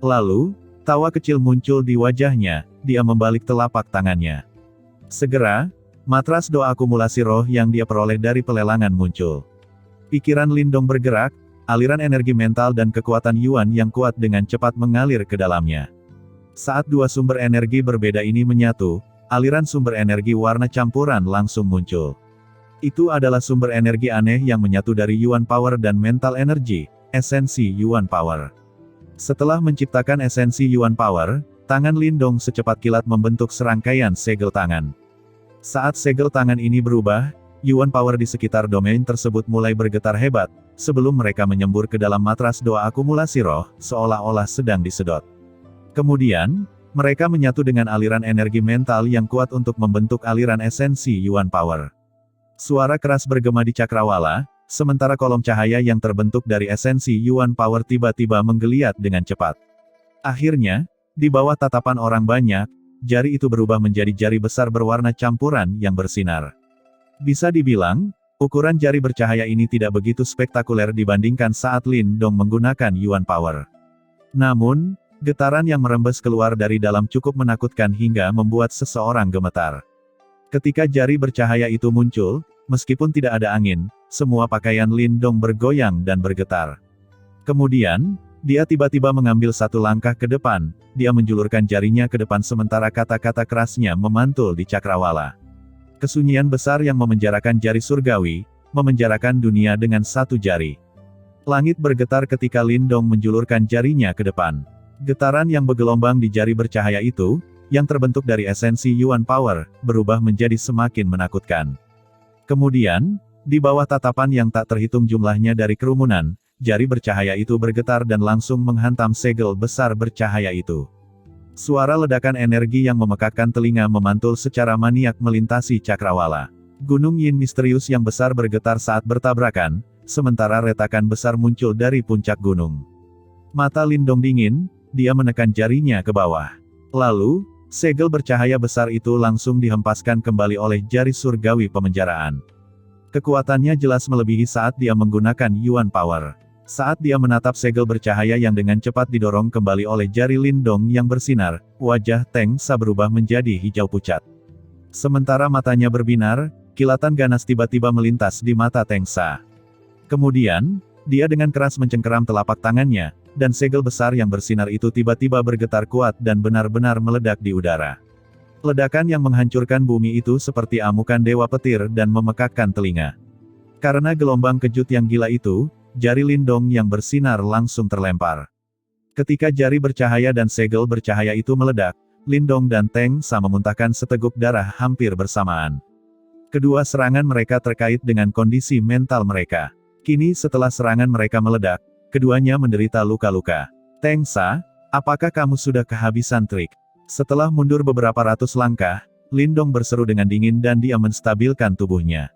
Lalu, tawa kecil muncul di wajahnya, dia membalik telapak tangannya. Segera, matras doa akumulasi roh yang dia peroleh dari pelelangan muncul. Pikiran Lindong bergerak, aliran energi mental dan kekuatan Yuan yang kuat dengan cepat mengalir ke dalamnya. Saat dua sumber energi berbeda ini menyatu, aliran sumber energi warna campuran langsung muncul. Itu adalah sumber energi aneh yang menyatu dari Yuan Power dan Mental Energy, esensi Yuan Power. Setelah menciptakan esensi Yuan Power, tangan Lindong secepat kilat membentuk serangkaian segel tangan. Saat segel tangan ini berubah, Yuan Power di sekitar domain tersebut mulai bergetar hebat, sebelum mereka menyembur ke dalam matras doa akumulasi roh, seolah-olah sedang disedot. Kemudian, mereka menyatu dengan aliran energi mental yang kuat untuk membentuk aliran esensi Yuan Power. Suara keras bergema di cakrawala, sementara kolom cahaya yang terbentuk dari esensi Yuan Power tiba-tiba menggeliat dengan cepat. Akhirnya, di bawah tatapan orang banyak, jari itu berubah menjadi jari besar berwarna campuran yang bersinar. Bisa dibilang, ukuran jari bercahaya ini tidak begitu spektakuler dibandingkan saat Lindong menggunakan Yuan Power. Namun, getaran yang merembes keluar dari dalam cukup menakutkan hingga membuat seseorang gemetar. Ketika jari bercahaya itu muncul, meskipun tidak ada angin, semua pakaian Lindong bergoyang dan bergetar. Kemudian, dia tiba-tiba mengambil satu langkah ke depan, dia menjulurkan jarinya ke depan sementara kata-kata kerasnya memantul di cakrawala. Kesunyian besar yang memenjarakan jari surgawi, memenjarakan dunia dengan satu jari. Langit bergetar ketika Lindong menjulurkan jarinya ke depan. Getaran yang bergelombang di jari bercahaya itu, yang terbentuk dari esensi Yuan Power, berubah menjadi semakin menakutkan. Kemudian, di bawah tatapan yang tak terhitung jumlahnya dari kerumunan, jari bercahaya itu bergetar dan langsung menghantam segel besar bercahaya itu. Suara ledakan energi yang memekakkan telinga memantul secara maniak melintasi cakrawala. Gunung Yin misterius yang besar bergetar saat bertabrakan, sementara retakan besar muncul dari puncak gunung. Mata Lindong dingin, dia menekan jarinya ke bawah. Lalu, segel bercahaya besar itu langsung dihempaskan kembali oleh jari surgawi pemenjaraan. Kekuatannya jelas melebihi saat dia menggunakan Yuan Power. Saat dia menatap segel bercahaya yang dengan cepat didorong kembali oleh jari Lindong yang bersinar, wajah Teng Sa berubah menjadi hijau pucat. Sementara matanya berbinar, kilatan ganas tiba-tiba melintas di mata Teng Sa. Kemudian, dia dengan keras mencengkeram telapak tangannya, dan segel besar yang bersinar itu tiba-tiba bergetar kuat dan benar-benar meledak di udara. Ledakan yang menghancurkan bumi itu seperti amukan dewa petir dan memekakkan telinga. Karena gelombang kejut yang gila itu, jari Lindong yang bersinar langsung terlempar. Ketika jari bercahaya dan segel bercahaya itu meledak, Lindong dan Teng Sa memuntahkan seteguk darah hampir bersamaan. Kedua serangan mereka terkait dengan kondisi mental mereka. Kini setelah serangan mereka meledak, keduanya menderita luka-luka. Teng Sa, apakah kamu sudah kehabisan trik? Setelah mundur beberapa ratus langkah, Lindong berseru dengan dingin dan dia menstabilkan tubuhnya.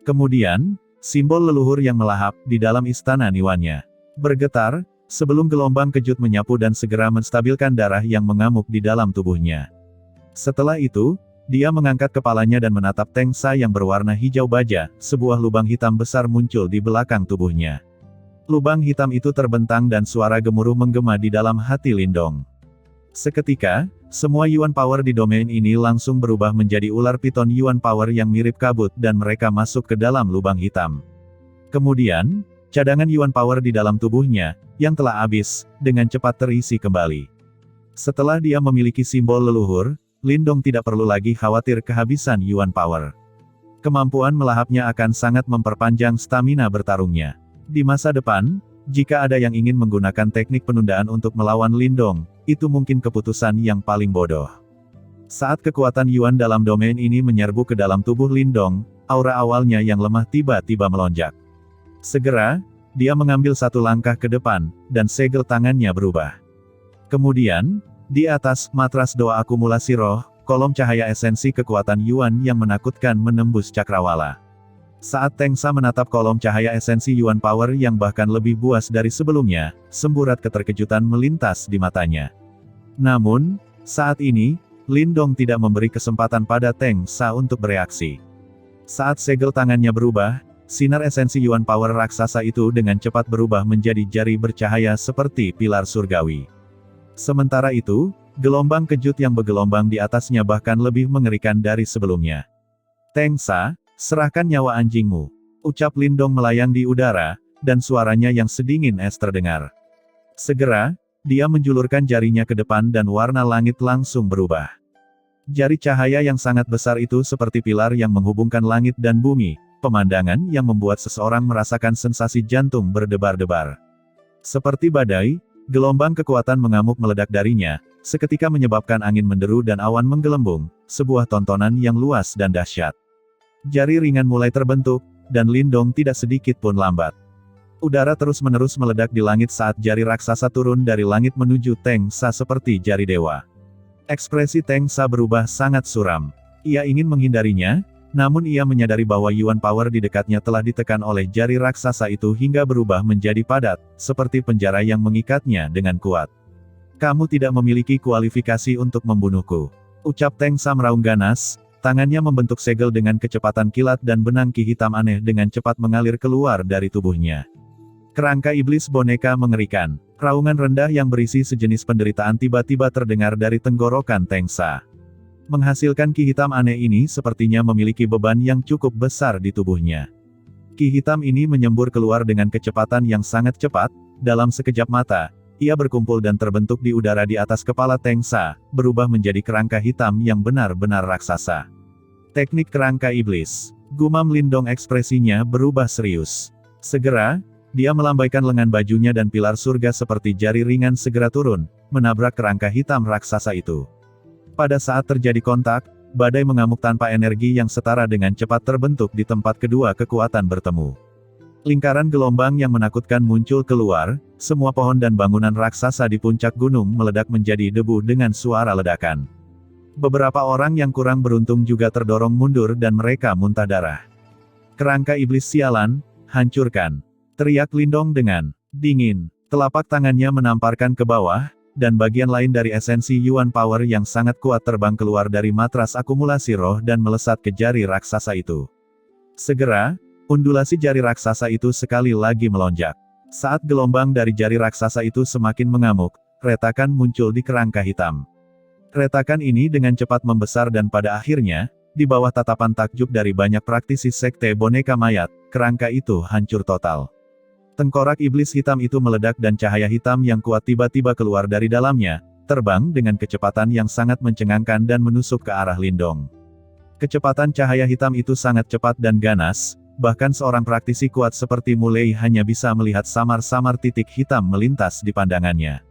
Kemudian, simbol leluhur yang melahap di dalam istana Niwannya bergetar, sebelum gelombang kejut menyapu dan segera menstabilkan darah yang mengamuk di dalam tubuhnya. Setelah itu, dia mengangkat kepalanya dan menatap Teng Sa yang berwarna hijau baja, sebuah lubang hitam besar muncul di belakang tubuhnya. Lubang hitam itu terbentang dan suara gemuruh menggema di dalam hati Lindong. Seketika, semua Yuan Power di domain ini langsung berubah menjadi ular piton Yuan Power yang mirip kabut dan mereka masuk ke dalam lubang hitam. Kemudian, cadangan Yuan Power di dalam tubuhnya, yang telah habis, dengan cepat terisi kembali. Setelah dia memiliki simbol leluhur, Lindong tidak perlu lagi khawatir kehabisan Yuan Power. Kemampuan melahapnya akan sangat memperpanjang stamina bertarungnya. Di masa depan, jika ada yang ingin menggunakan teknik penundaan untuk melawan Lindong, itu mungkin keputusan yang paling bodoh. Saat kekuatan Yuan dalam domain ini menyerbu ke dalam tubuh Lindong, aura awalnya yang lemah tiba-tiba melonjak. Segera, dia mengambil satu langkah ke depan, dan segel tangannya berubah. Kemudian, di atas matras doa akumulasi roh, kolom cahaya esensi kekuatan Yuan yang menakutkan menembus cakrawala. Saat Teng Sa menatap kolom cahaya esensi Yuan Power yang bahkan lebih buas dari sebelumnya, semburat keterkejutan melintas di matanya. Namun, saat ini, Lindong tidak memberi kesempatan pada Teng Sa untuk bereaksi. Saat segel tangannya berubah, sinar esensi Yuan Power raksasa itu dengan cepat berubah menjadi jari bercahaya seperti pilar surgawi. Sementara itu, gelombang kejut yang bergelombang di atasnya bahkan lebih mengerikan dari sebelumnya. Teng Sa, serahkan nyawa anjingmu, ucap Lindong melayang di udara, dan suaranya yang sedingin es terdengar. Segera, dia menjulurkan jarinya ke depan dan warna langit langsung berubah. Jari cahaya yang sangat besar itu seperti pilar yang menghubungkan langit dan bumi, pemandangan yang membuat seseorang merasakan sensasi jantung berdebar-debar. Seperti badai, gelombang kekuatan mengamuk meledak darinya, seketika menyebabkan angin menderu dan awan menggelembung, sebuah tontonan yang luas dan dahsyat. Jari ringan mulai terbentuk, dan Lindong tidak sedikit pun lambat. Udara terus-menerus meledak di langit saat jari raksasa turun dari langit menuju Teng Sa seperti jari dewa. Ekspresi Teng Sa berubah sangat suram. Ia ingin menghindarinya, namun ia menyadari bahwa Yuan Power di dekatnya telah ditekan oleh jari raksasa itu hingga berubah menjadi padat, seperti penjara yang mengikatnya dengan kuat. Kamu tidak memiliki kualifikasi untuk membunuhku, ucap Teng Sa meraung ganas, tangannya membentuk segel dengan kecepatan kilat dan benang ki hitam aneh dengan cepat mengalir keluar dari tubuhnya. Kerangka iblis boneka mengerikan. Raungan rendah yang berisi sejenis penderitaan tiba-tiba terdengar dari tenggorokan Teng Sa. Menghasilkan ki hitam aneh ini sepertinya memiliki beban yang cukup besar di tubuhnya. Ki hitam ini menyembur keluar dengan kecepatan yang sangat cepat, dalam sekejap mata, ia berkumpul dan terbentuk di udara di atas kepala Teng Sa, berubah menjadi kerangka hitam yang benar-benar raksasa. Teknik kerangka iblis. Gumam Lindong ekspresinya berubah serius. Segera, dia melambaikan lengan bajunya dan pilar surga seperti jari ringan segera turun, menabrak kerangka hitam raksasa itu. Pada saat terjadi kontak, badai mengamuk tanpa energi yang setara dengan cepat terbentuk di tempat kedua kekuatan bertemu. Lingkaran gelombang yang menakutkan muncul keluar, semua pohon dan bangunan raksasa di puncak gunung meledak menjadi debu dengan suara ledakan. Beberapa orang yang kurang beruntung juga terdorong mundur dan mereka muntah darah. Kerangka iblis sialan, hancurkan, teriak Lindong dengan dingin. Telapak tangannya menamparkan ke bawah, dan bagian lain dari esensi Yuan Power yang sangat kuat terbang keluar dari matras akumulasi roh dan melesat ke jari raksasa itu. Segera, undulasi jari raksasa itu sekali lagi melonjak. Saat gelombang dari jari raksasa itu semakin mengamuk, retakan muncul di kerangka hitam. Retakan ini dengan cepat membesar dan pada akhirnya, di bawah tatapan takjub dari banyak praktisi sekte boneka mayat, kerangka itu hancur total. Tengkorak iblis hitam itu meledak dan cahaya hitam yang kuat tiba-tiba keluar dari dalamnya, terbang dengan kecepatan yang sangat mencengangkan dan menusuk ke arah Lindong. Kecepatan cahaya hitam itu sangat cepat dan ganas, bahkan seorang praktisi kuat seperti Mulei hanya bisa melihat samar-samar titik hitam melintas di pandangannya.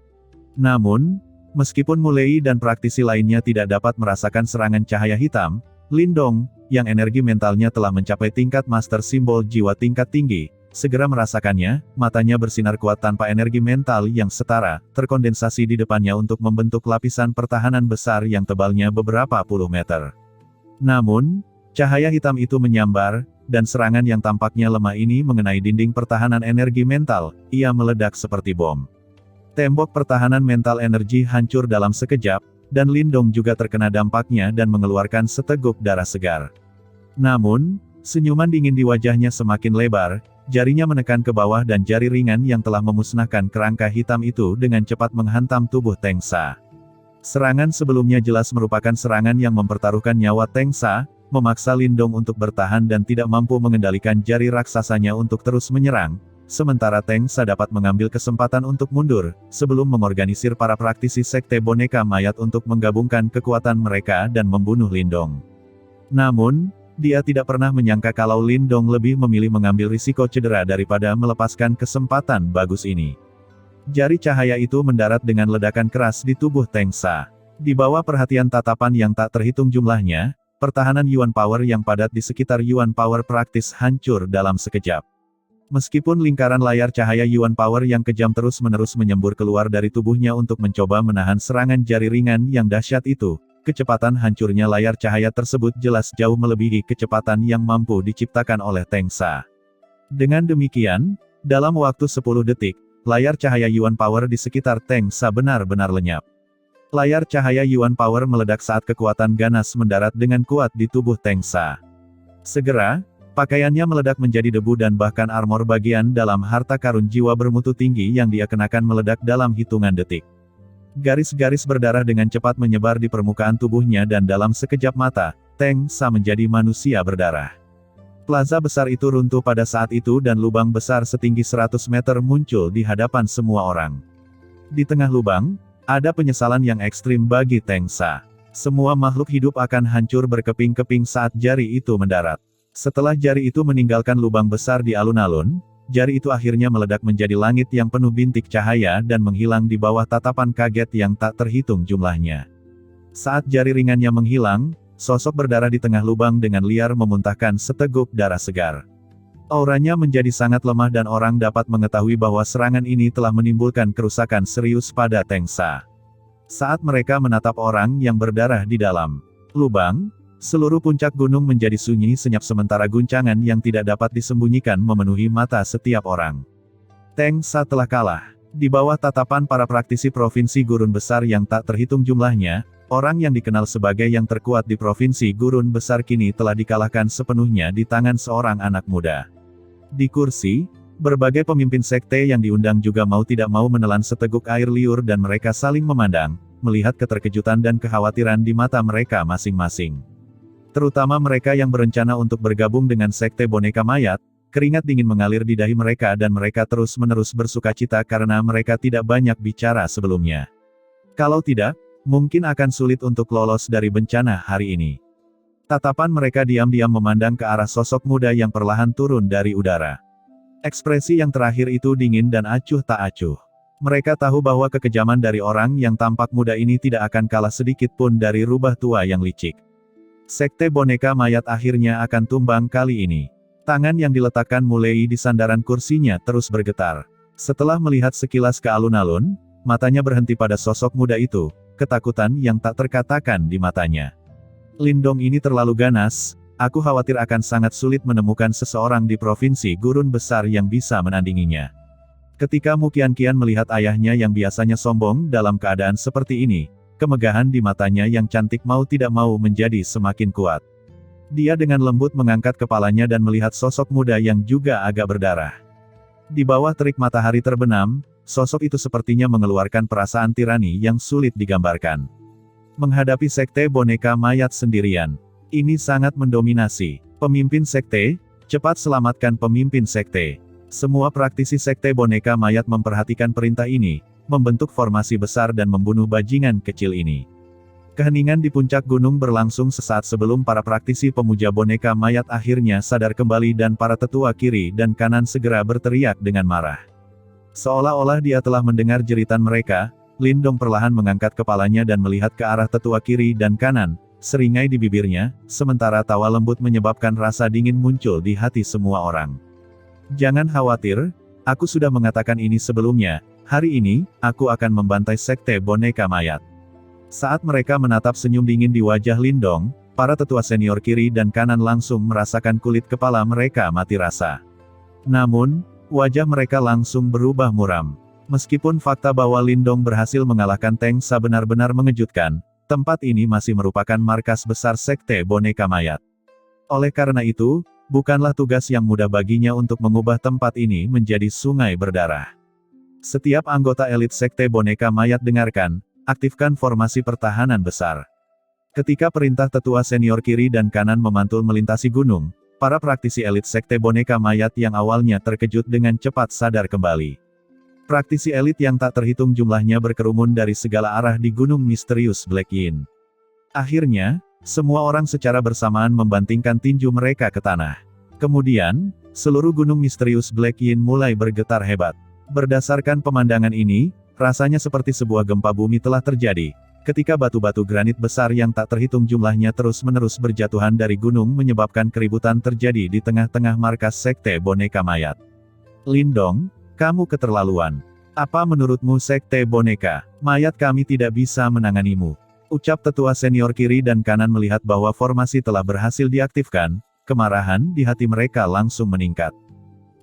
Namun, meskipun Mulei dan praktisi lainnya tidak dapat merasakan serangan cahaya hitam, Lindong, yang energi mentalnya telah mencapai tingkat master simbol jiwa tingkat tinggi, segera merasakannya. Matanya bersinar kuat tanpa energi mental yang setara, terkondensasi di depannya untuk membentuk lapisan pertahanan besar yang tebalnya beberapa puluh meter. Namun, cahaya hitam itu menyambar, dan serangan yang tampaknya lemah ini mengenai dinding pertahanan energi mental, ia meledak seperti bom. Tembok pertahanan mental energi hancur dalam sekejap, dan Lindong juga terkena dampaknya dan mengeluarkan seteguk darah segar. Namun, senyuman dingin di wajahnya semakin lebar, jarinya menekan ke bawah dan jari ringan yang telah memusnahkan kerangka hitam itu dengan cepat menghantam tubuh Teng Sa. Serangan sebelumnya jelas merupakan serangan yang mempertaruhkan nyawa Teng Sa, memaksa Lindong untuk bertahan dan tidak mampu mengendalikan jari raksasanya untuk terus menyerang. Sementara Teng Sa dapat mengambil kesempatan untuk mundur, sebelum mengorganisir para praktisi sekte boneka mayat untuk menggabungkan kekuatan mereka dan membunuh Lindong. Namun, dia tidak pernah menyangka kalau Lindong lebih memilih mengambil risiko cedera daripada melepaskan kesempatan bagus ini. Jari cahaya itu mendarat dengan ledakan keras di tubuh Teng Sa. Di bawah perhatian tatapan yang tak terhitung jumlahnya, pertahanan Yuan Power yang padat di sekitar Yuan Power praktis hancur dalam sekejap. Meskipun lingkaran layar cahaya Yuan Power yang kejam terus-menerus menyembur keluar dari tubuhnya untuk mencoba menahan serangan jari ringan yang dahsyat itu, kecepatan hancurnya layar cahaya tersebut jelas jauh melebihi kecepatan yang mampu diciptakan oleh Teng Sa. Dengan demikian, dalam waktu 10 detik, layar cahaya Yuan Power di sekitar Teng Sa benar-benar lenyap. Layar cahaya Yuan Power meledak saat kekuatan ganas mendarat dengan kuat di tubuh Teng Sa. Segera, pakaiannya meledak menjadi debu dan bahkan armor bagian dalam harta karun jiwa bermutu tinggi yang dia kenakan meledak dalam hitungan detik. Garis-garis berdarah dengan cepat menyebar di permukaan tubuhnya dan dalam sekejap mata, Teng Sa menjadi manusia berdarah. Plaza besar itu runtuh pada saat itu dan lubang besar setinggi 100 meter muncul di hadapan semua orang. Di tengah lubang, ada penyesalan yang ekstrim bagi Teng Sa. Semua makhluk hidup akan hancur berkeping-keping saat jari itu mendarat. Setelah jari itu meninggalkan lubang besar di alun-alun, jari itu akhirnya meledak menjadi langit yang penuh bintik cahaya dan menghilang di bawah tatapan kaget yang tak terhitung jumlahnya. Saat jari ringannya menghilang, sosok berdarah di tengah lubang dengan liar memuntahkan seteguk darah segar. Auranya menjadi sangat lemah dan orang dapat mengetahui bahwa serangan ini telah menimbulkan kerusakan serius pada Teng Sa. Saat mereka menatap orang yang berdarah di dalam lubang, seluruh puncak gunung menjadi sunyi senyap sementara guncangan yang tidak dapat disembunyikan memenuhi mata setiap orang. Teng Sa telah kalah. Di bawah tatapan para praktisi provinsi gurun besar yang tak terhitung jumlahnya, orang yang dikenal sebagai yang terkuat di provinsi gurun besar kini telah dikalahkan sepenuhnya di tangan seorang anak muda. Di kursi, berbagai pemimpin sekte yang diundang juga mau tidak mau menelan seteguk air liur dan mereka saling memandang, melihat keterkejutan dan kekhawatiran di mata mereka masing-masing. Terutama mereka yang berencana untuk bergabung dengan sekte boneka mayat, keringat dingin mengalir di dahi mereka dan mereka terus-menerus bersukacita karena mereka tidak banyak bicara sebelumnya. Kalau tidak, mungkin akan sulit untuk lolos dari bencana hari ini. Tatapan mereka diam-diam memandang ke arah sosok muda yang perlahan turun dari udara. Ekspresi yang terakhir itu dingin dan acuh tak acuh. Mereka tahu bahwa kekejaman dari orang yang tampak muda ini tidak akan kalah sedikit pun dari rubah tua yang licik. Sekte boneka mayat akhirnya akan tumbang kali ini. Tangan yang diletakkan Mulei di sandaran kursinya terus bergetar. Setelah melihat sekilas ke alun-alun, matanya berhenti pada sosok muda itu, ketakutan yang tak terkatakan di matanya. Lindong ini terlalu ganas, aku khawatir akan sangat sulit menemukan seseorang di provinsi gurun besar yang bisa menandinginya. Ketika Mu Qianqian melihat ayahnya yang biasanya sombong dalam keadaan seperti ini, kemegahan di matanya yang cantik mau tidak mau menjadi semakin kuat. Dia dengan lembut mengangkat kepalanya dan melihat sosok muda yang juga agak berdarah. Di bawah terik matahari terbenam, sosok itu sepertinya mengeluarkan perasaan tirani yang sulit digambarkan. Menghadapi sekte boneka mayat sendirian, ini sangat mendominasi. Pemimpin sekte, cepat selamatkan pemimpin sekte. Semua praktisi sekte boneka mayat memperhatikan perintah ini, membentuk formasi besar dan membunuh bajingan kecil ini. Keheningan di puncak gunung berlangsung sesaat sebelum para praktisi pemuja boneka mayat akhirnya sadar kembali dan para tetua kiri dan kanan segera berteriak dengan marah. Seolah-olah dia telah mendengar jeritan mereka, Lindong perlahan mengangkat kepalanya dan melihat ke arah tetua kiri dan kanan, seringai di bibirnya, sementara tawa lembut menyebabkan rasa dingin muncul di hati semua orang. Jangan khawatir, aku sudah mengatakan ini sebelumnya, hari ini, aku akan membantai sekte boneka mayat. Saat mereka menatap senyum dingin di wajah Lindong, para tetua senior kiri dan kanan langsung merasakan kulit kepala mereka mati rasa. Namun, wajah mereka langsung berubah muram. Meskipun fakta bahwa Lindong berhasil mengalahkan Teng Sa benar-benar mengejutkan, tempat ini masih merupakan markas besar sekte boneka mayat. Oleh karena itu, bukanlah tugas yang mudah baginya untuk mengubah tempat ini menjadi sungai berdarah. Setiap anggota elit sekte boneka mayat dengarkan, aktifkan formasi pertahanan besar. Ketika perintah tetua senior kiri dan kanan memantul melintasi gunung, para praktisi elit sekte boneka mayat yang awalnya terkejut dengan cepat sadar kembali. Praktisi elit yang tak terhitung jumlahnya berkerumun dari segala arah di gunung misterius Black Yin. Akhirnya, semua orang secara bersamaan membantingkan tinju mereka ke tanah. Kemudian, seluruh gunung misterius Black Yin mulai bergetar hebat. Berdasarkan pemandangan ini, rasanya seperti sebuah gempa bumi telah terjadi, ketika batu-batu granit besar yang tak terhitung jumlahnya terus-menerus berjatuhan dari gunung menyebabkan keributan terjadi di tengah-tengah markas sekte boneka mayat. Lindong, kamu keterlaluan. Apa menurutmu sekte boneka mayat kami tidak bisa menanganimu? Ucap tetua senior kiri dan kanan melihat bahwa formasi telah berhasil diaktifkan, kemarahan di hati mereka langsung meningkat.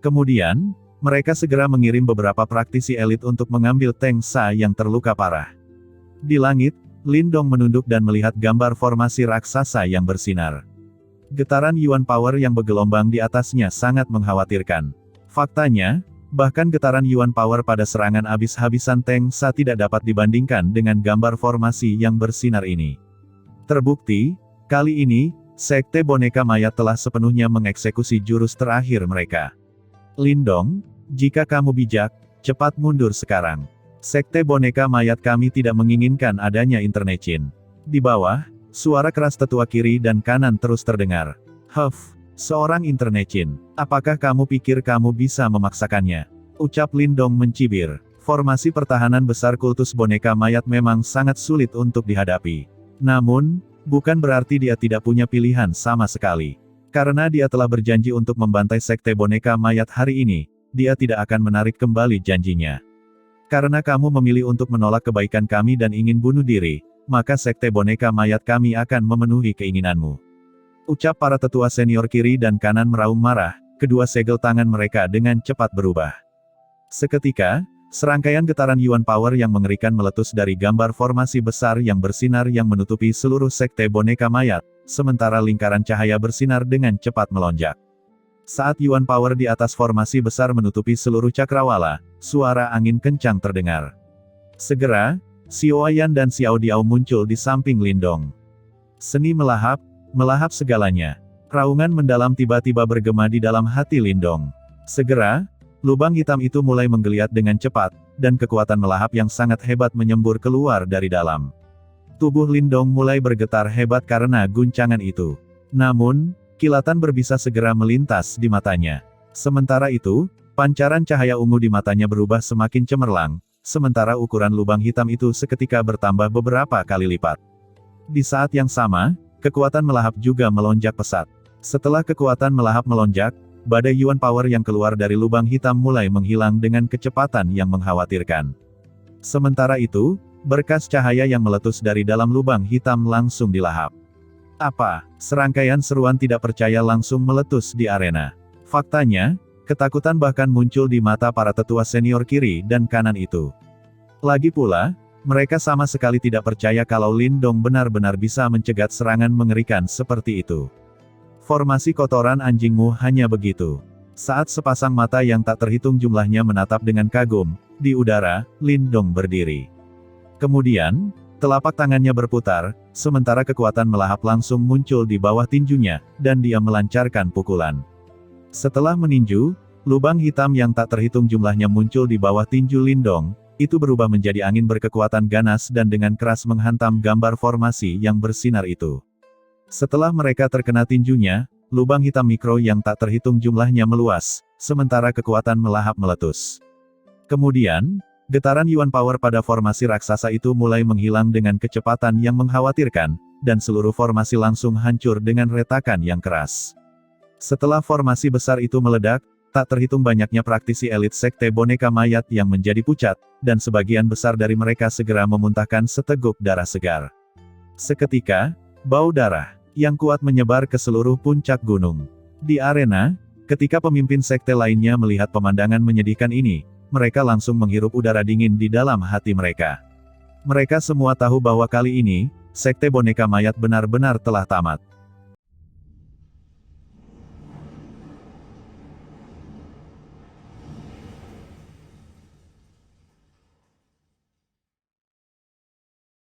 Kemudian, mereka segera mengirim beberapa praktisi elit untuk mengambil Teng Sa yang terluka parah. Di langit, Lindong menunduk dan melihat gambar formasi raksasa yang bersinar. Getaran Yuan Power yang bergelombang di atasnya sangat mengkhawatirkan. Faktanya, bahkan getaran Yuan Power pada serangan habis-habisan Teng Sa tidak dapat dibandingkan dengan gambar formasi yang bersinar ini. Terbukti, kali ini, sekte boneka mayat telah sepenuhnya mengeksekusi jurus terakhir mereka. Lindong, jika kamu bijak, cepat mundur sekarang. Sekte boneka mayat kami tidak menginginkan adanya internecin. Di bawah, suara keras tetua kiri dan kanan terus terdengar. Huff, seorang internecin, apakah kamu pikir kamu bisa memaksakannya? Ucap Lindong mencibir. Formasi pertahanan besar kultus boneka mayat memang sangat sulit untuk dihadapi. Namun, bukan berarti dia tidak punya pilihan sama sekali. Karena dia telah berjanji untuk membantai sekte boneka mayat hari ini, dia tidak akan menarik kembali janjinya. Karena kamu memilih untuk menolak kebaikan kami dan ingin bunuh diri, maka sekte boneka mayat kami akan memenuhi keinginanmu. Ucap para tetua senior kiri dan kanan meraung marah, kedua segel tangan mereka dengan cepat berubah. Seketika, serangkaian getaran Yuan Power yang mengerikan meletus dari gambar formasi besar yang bersinar yang menutupi seluruh sekte boneka mayat, sementara lingkaran cahaya bersinar dengan cepat melonjak. Saat Yuan Power di atas formasi besar menutupi seluruh cakrawala, suara angin kencang terdengar. Segera, Xiao Yan dan Xiao Diao muncul di samping Lindong. Seni melahap segalanya. Raungan mendalam tiba-tiba bergema di dalam hati Lindong. Segera, lubang hitam itu mulai menggeliat dengan cepat, dan kekuatan melahap yang sangat hebat menyembur keluar dari dalam. Tubuh Lindong mulai bergetar hebat karena guncangan itu. Namun, kilatan berbisa segera melintas di matanya. Sementara itu, pancaran cahaya ungu di matanya berubah semakin cemerlang, sementara ukuran lubang hitam itu seketika bertambah beberapa kali lipat. Di saat yang sama, kekuatan melahap juga melonjak pesat. Setelah kekuatan melahap melonjak, badai Yuan Power yang keluar dari lubang hitam mulai menghilang dengan kecepatan yang mengkhawatirkan. Sementara itu, berkas cahaya yang meletus dari dalam lubang hitam langsung dilahap. Apa? Serangkaian seruan tidak percaya langsung meletus di arena. Faktanya, ketakutan bahkan muncul di mata para tetua senior kiri dan kanan itu. Lagi pula, mereka sama sekali tidak percaya kalau Lindong benar-benar bisa mencegat serangan mengerikan seperti itu. Formasi kotoran anjingmu hanya begitu. Saat sepasang mata yang tak terhitung jumlahnya menatap dengan kagum, di udara, Lindong berdiri. Kemudian, telapak tangannya berputar, sementara kekuatan melahap langsung muncul di bawah tinjunya, dan dia melancarkan pukulan. Setelah meninju, lubang hitam yang tak terhitung jumlahnya muncul di bawah tinju Lindong, itu berubah menjadi angin berkekuatan ganas dan dengan keras menghantam gambar formasi yang bersinar itu. Setelah mereka terkena tinjunya, lubang hitam mikro yang tak terhitung jumlahnya meluas, sementara kekuatan melahap meletus. Kemudian, Getaran Yuan Power pada formasi raksasa itu mulai menghilang dengan kecepatan yang mengkhawatirkan, dan seluruh formasi langsung hancur dengan retakan yang keras. Setelah formasi besar itu meledak, tak terhitung banyaknya praktisi elit sekte boneka mayat yang menjadi pucat, dan sebagian besar dari mereka segera memuntahkan seteguk darah segar. Seketika, bau darah yang kuat menyebar ke seluruh puncak gunung. Di arena, ketika pemimpin sekte lainnya melihat pemandangan menyedihkan ini, mereka langsung menghirup udara dingin di dalam hati mereka. Mereka semua tahu bahwa kali ini, sekte boneka mayat benar-benar telah tamat.